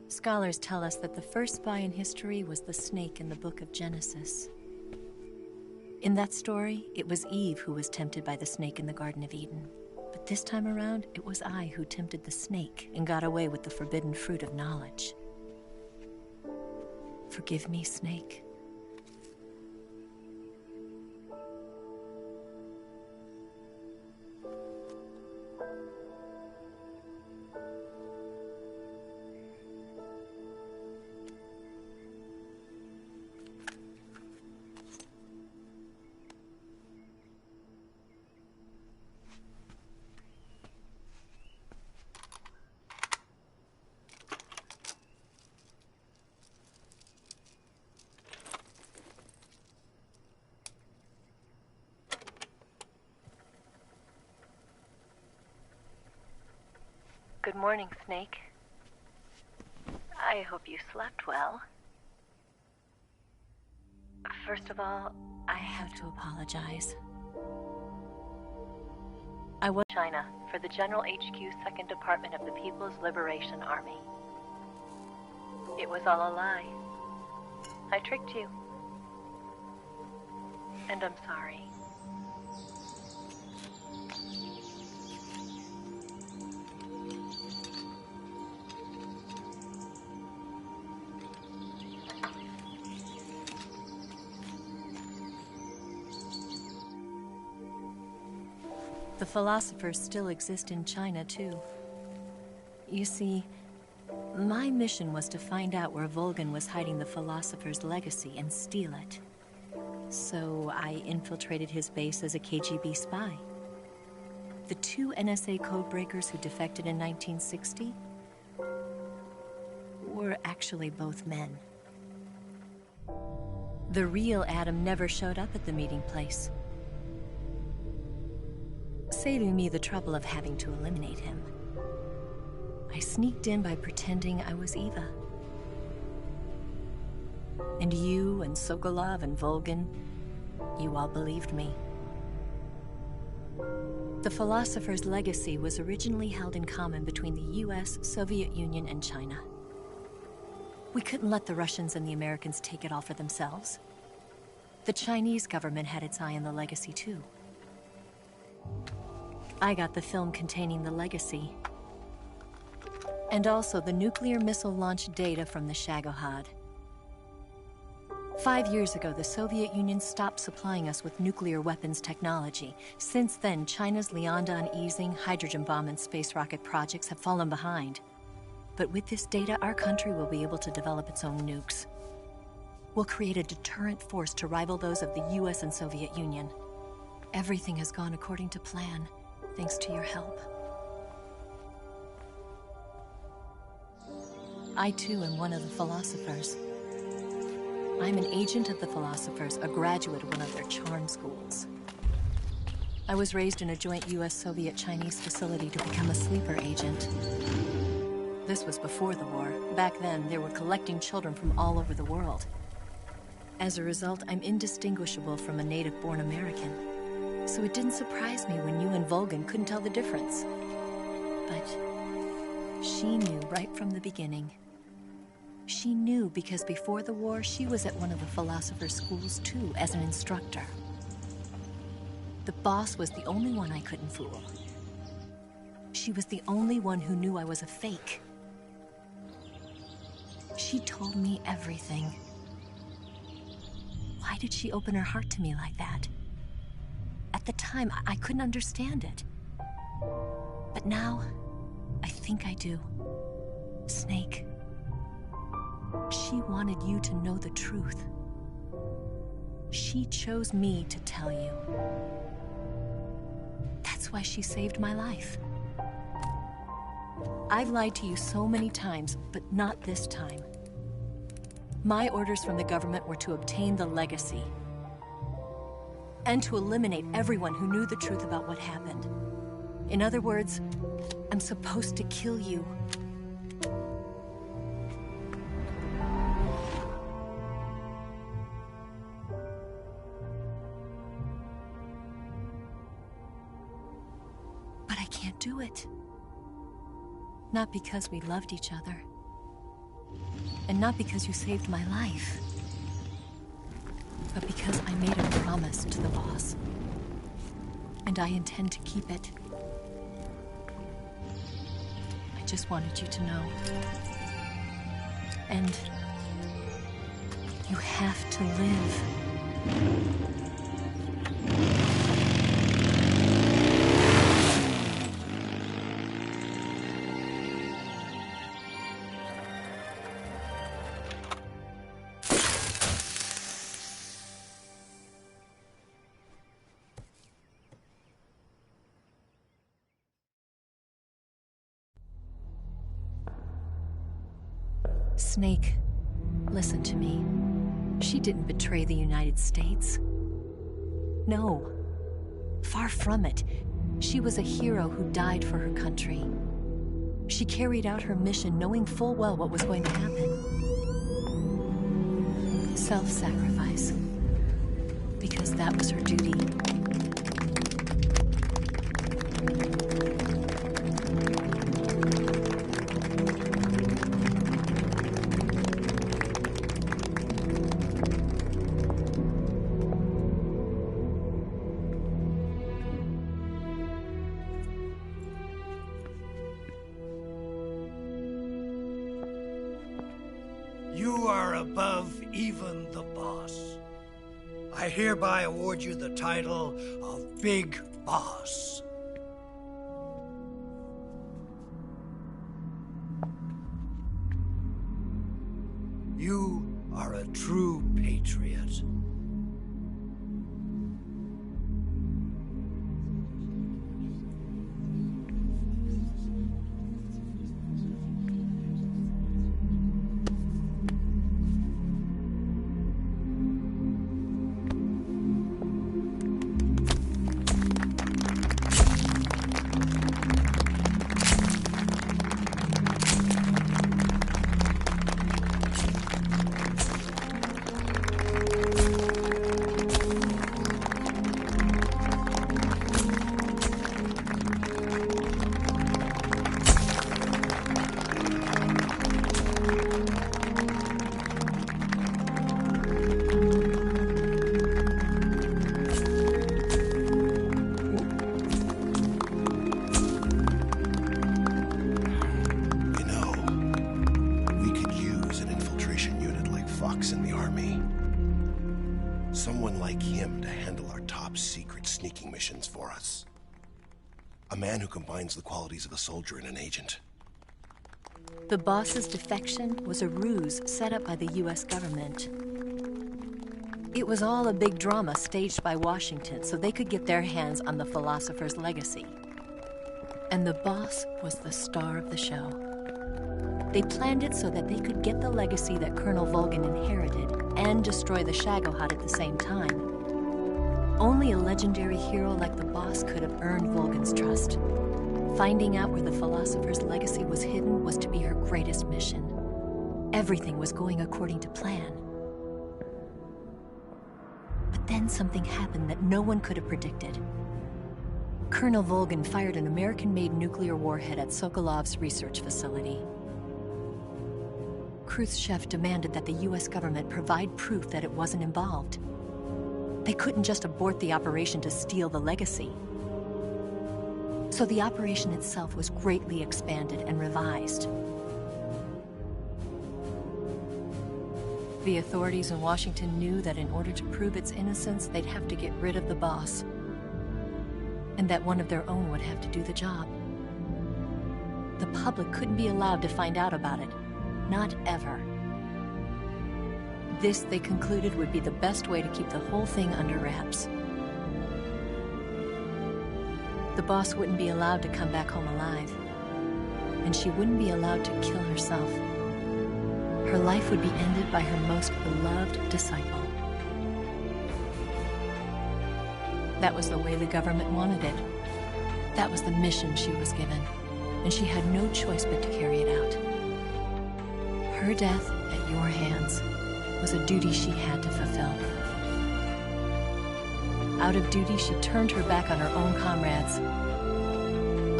[SPEAKER 1] Scholars tell us that the first spy in history was the snake in the book of Genesis. In that story, it was Eve who was tempted by the snake in the Garden of Eden. But this time around, it was I who tempted the snake and got away with the forbidden fruit of knowledge. Forgive me, Snake.
[SPEAKER 9] Good morning, Snake. I hope you slept well. First of all,
[SPEAKER 1] I have to apologize.
[SPEAKER 9] I was in China for the General HQ 2nd Department of the People's Liberation Army. It was all a lie. I tricked you. And I'm sorry.
[SPEAKER 1] The philosophers still exist in China, too. You see, my mission was to find out where Volgan was hiding the philosopher's legacy and steal it. So I infiltrated his base as a KGB spy. The 2 NSA codebreakers who defected in 1960 were actually both men. The real Adam never showed up at the meeting place, saving me the trouble of having to eliminate him. I sneaked in by pretending I was Eva. And you and Sokolov and Volgan, you all believed me. The philosopher's legacy was originally held in common between the US, Soviet Union, and China. We couldn't let the Russians and the Americans take it all for themselves. The Chinese government had its eye on the legacy, too. I got the film containing the legacy, and also the nuclear missile launch data from the Shagohod. 5 years ago, the Soviet Union stopped supplying us with nuclear weapons technology. Since then, China's Liaodong easing, hydrogen bomb, and space rocket projects have fallen behind. But with this data, our country will be able to develop its own nukes. We'll create a deterrent force to rival those of the US and Soviet Union. Everything has gone according to plan, thanks to your help. I, too, am one of the philosophers. I'm an agent of the philosophers, a graduate of one of their charm schools. I was raised in a joint US-Soviet-Chinese facility to become a sleeper agent. This was before the war. Back then, they were collecting children from all over the world. As a result, I'm indistinguishable from a native-born American. So it didn't surprise me when you and Volgan couldn't tell the difference. But she knew right from the beginning. She knew because before the war, she was at one of the philosopher's schools too, as an instructor. The boss was the only one I couldn't fool. She was the only one who knew I was a fake. She told me everything. Why did she open her heart to me like that? At the time, I couldn't understand it. But now, I think I do. Snake. She wanted you to know the truth. She chose me to tell you. That's why she saved my life. I've lied to you so many times, but not this time. My orders from the government were to obtain the legacy and to eliminate everyone who knew the truth about what happened. In other words, I'm supposed to kill you. do it. Not because we loved each other. And not because you saved my life. But because I made a promise to the boss. And I intend to keep it. I just wanted you to know. And you have to live. Snake, listen to me. She didn't betray the United States. No. Far from it. She was a hero who died for her country. She carried out her mission knowing full well what was going to happen. Self-sacrifice. Because that was her duty.
[SPEAKER 10] You are above even the boss. I hereby award you the title of Big Boss. You are a true patriot.
[SPEAKER 11] In the army. Someone like him to handle our top secret sneaking missions for us. A man who combines the qualities of a soldier and an agent.
[SPEAKER 1] The boss's defection was a ruse set up by the US government. It was all a big drama staged by Washington so they could get their hands on the philosopher's legacy. And the boss was the star of the show. They planned it so that they could get the legacy that Colonel Volgin inherited and destroy the Shagohod at the same time. Only a legendary hero like the boss could have earned Volgin's trust. Finding out where the philosopher's legacy was hidden was to be her greatest mission. Everything was going according to plan. But then something happened that no one could have predicted. Colonel Volgin fired an American-made nuclear warhead at Sokolov's research facility. Khrushchev demanded that the US government provide proof that it wasn't involved. They couldn't just abort the operation to steal the legacy. So the operation itself was greatly expanded and revised. The authorities in Washington knew that in order to prove its innocence, they'd have to get rid of the boss. And that one of their own would have to do the job. The public couldn't be allowed to find out about it. Not ever. This, they concluded, would be the best way to keep the whole thing under wraps. The boss wouldn't be allowed to come back home alive. And she wouldn't be allowed to kill herself. Her life would be ended by her most beloved disciple. That was the way the government wanted it. That was the mission she was given. And she had no choice but to carry it out. Her death at your hands was a duty she had to fulfill. Out of duty, she turned her back on her own comrades.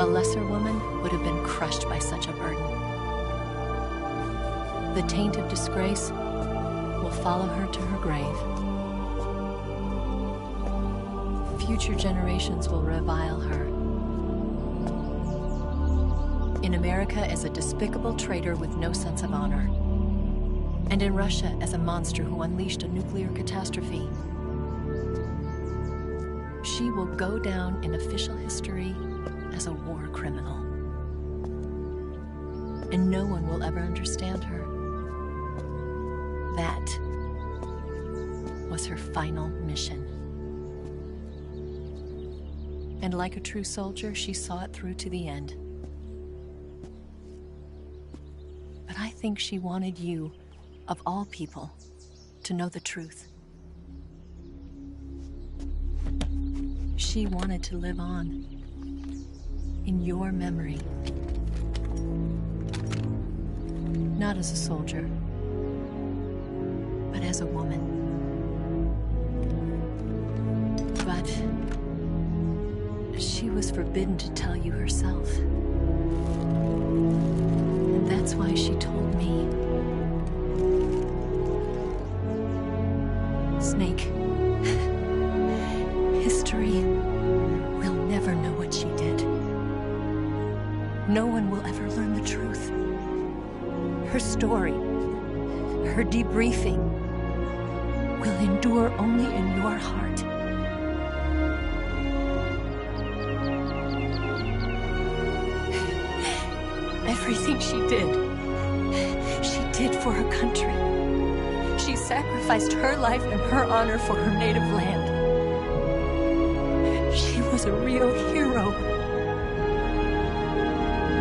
[SPEAKER 1] A lesser woman would have been crushed by such a burden. The taint of disgrace will follow her to her grave. Future generations will revile her. In America as a despicable traitor with no sense of honor. And in Russia as a monster who unleashed a nuclear catastrophe. She will go down in official history as a war criminal. And no one will ever understand her. That was her final mission. And like a true soldier, she saw it through to the end. But I think she wanted you, of all people, to know the truth. She wanted to live on in your memory. Not as a soldier, but as a woman. But she was forbidden to tell you herself. And that's why she told me. Snake, history will never know what she did. No one will ever learn the truth. Her story, her debriefing, will endure only in your heart. Everything she did for her country. She sacrificed her life and her honor for her native land. She was a real hero.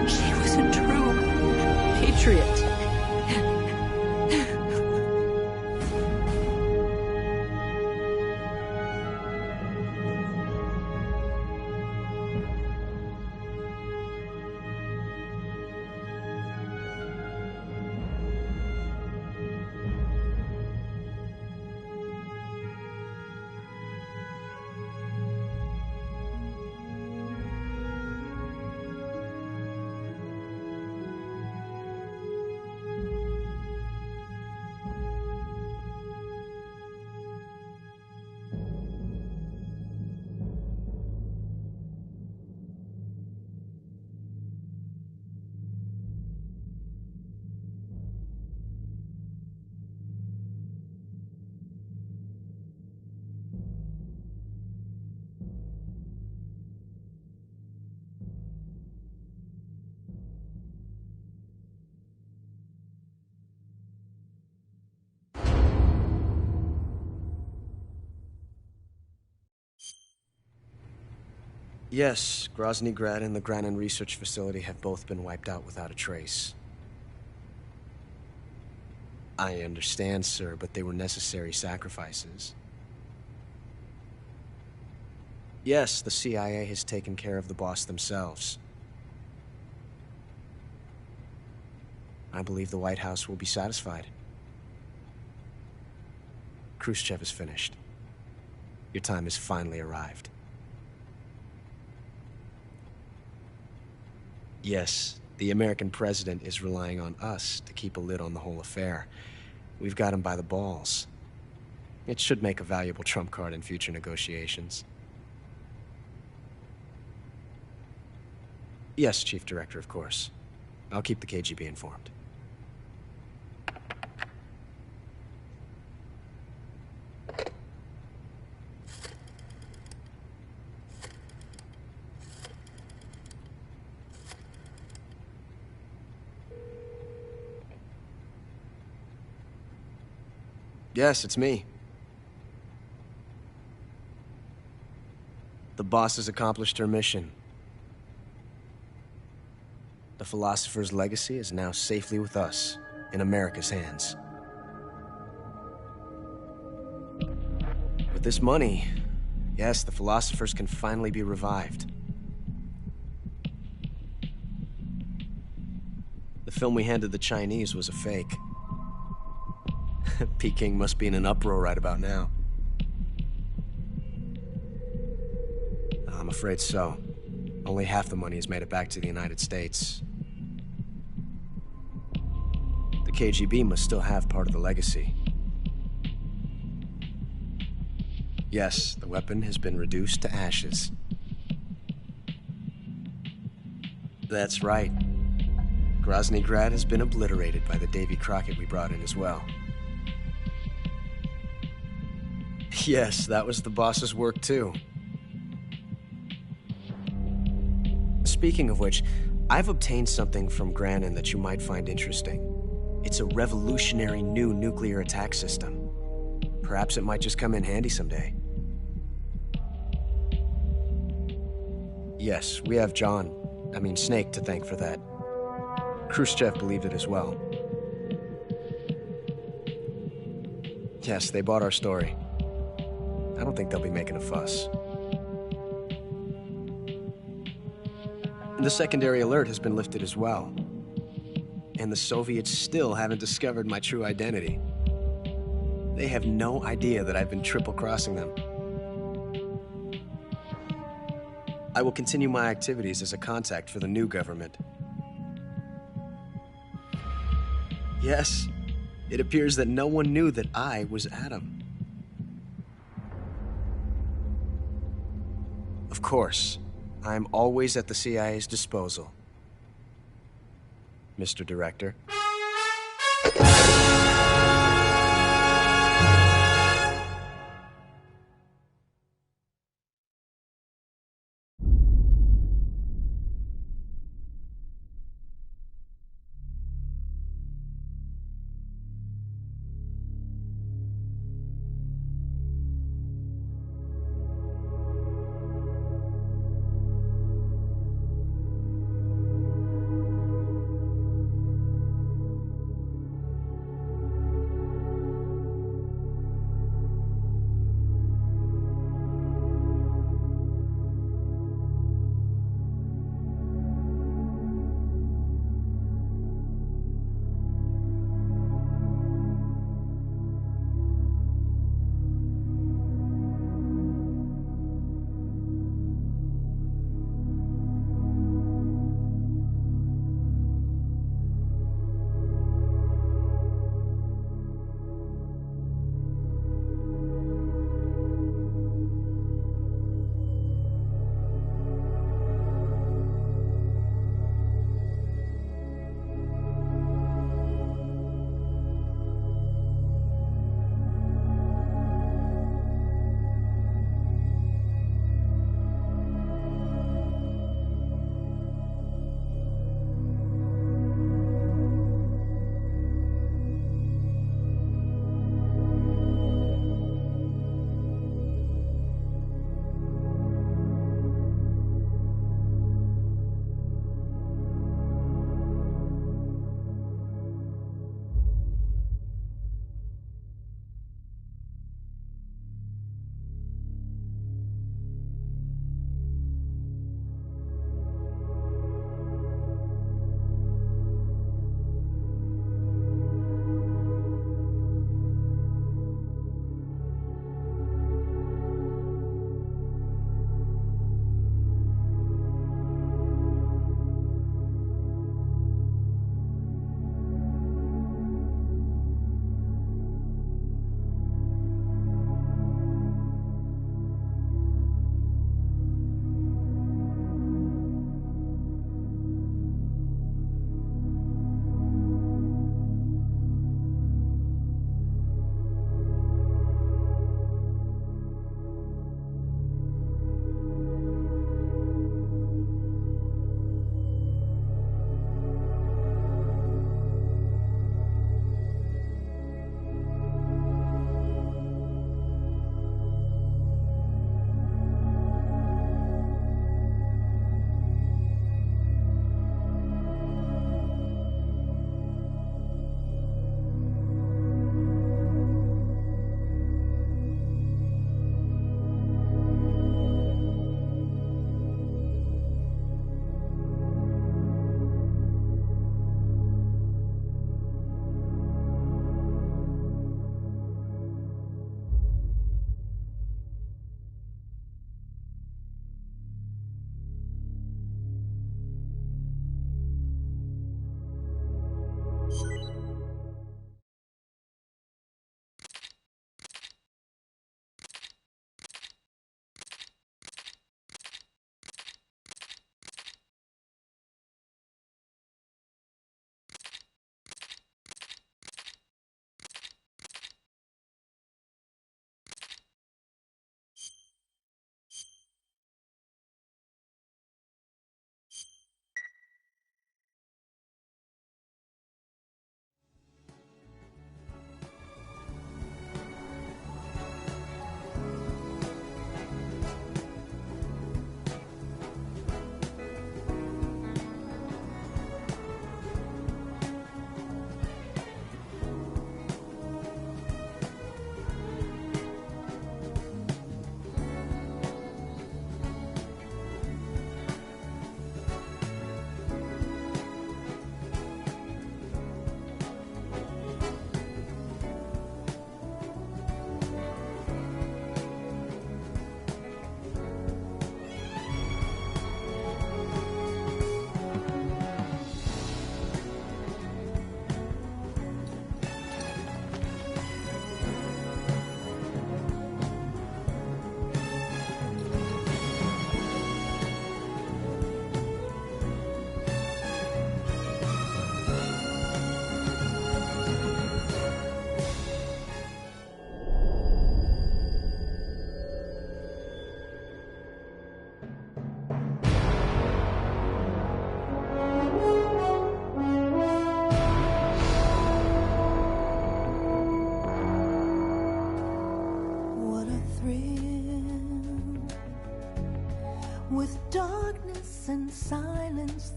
[SPEAKER 1] She was a true patriot.
[SPEAKER 3] Yes, Grozny Grad and the Granin Research Facility have both been wiped out without a trace. I understand, sir, but they were necessary sacrifices. Yes, the CIA has taken care of the boss themselves. I believe the White House will be satisfied. Khrushchev is finished. Your time has finally arrived. Yes, the American president is relying on us to keep a lid on the whole affair. We've got him by the balls. It should make a valuable trump card in future negotiations. Yes, Chief Director, of course. I'll keep the KGB informed. Yes, it's me. The boss has accomplished her mission. The philosopher's legacy is now safely with us, in America's hands. With this money, yes, the philosophers can finally be revived. The film we handed the Chinese was a fake. Peking must be in an uproar right about now. I'm afraid so. Only half the money has made it back to the United States. The KGB must still have part of the legacy. Yes, the weapon has been reduced to ashes. That's right. Grozny Grad has been obliterated by the Davy Crockett we brought in as well. Yes, that was the boss's work too. Speaking of which, I've obtained something from Granin that you might find interesting. It's a revolutionary new nuclear attack system. Perhaps it might just come in handy someday. Yes, we have Snake to thank for that. Khrushchev believed it as well. Yes, they bought our story. I don't think they'll be making a fuss. The secondary alert has been lifted as well. And the Soviets still haven't discovered my true identity. They have no idea that I've been triple-crossing them. I will continue my activities as a contact for the new government. Yes, it appears that no one knew that I was Adam. Of course, I am always at the CIA's disposal, Mr. Director.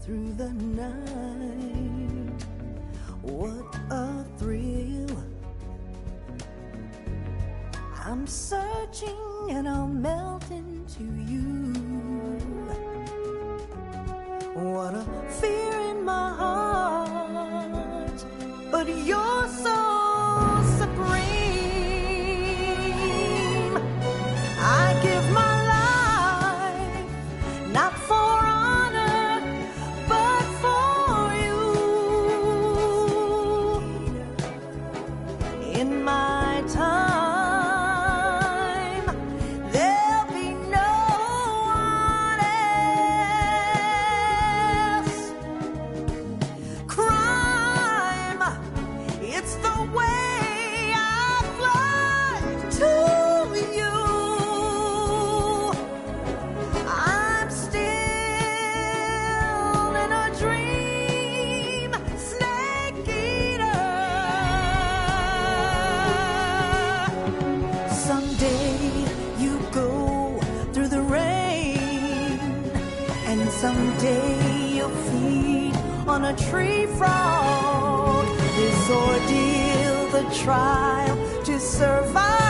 [SPEAKER 6] through the night. What a thrill. I'm searching and I'll melt into you. What a fear in my heart, but you're so supreme. I give my life, not for honor, but for you. In my time, there'll be no one else. Crime, it's the way I fly to you. I'm still in a dream, snake eater. Someday you go through the rain, and someday you'll feed on a tree frog. This ordeal, the trial to survive.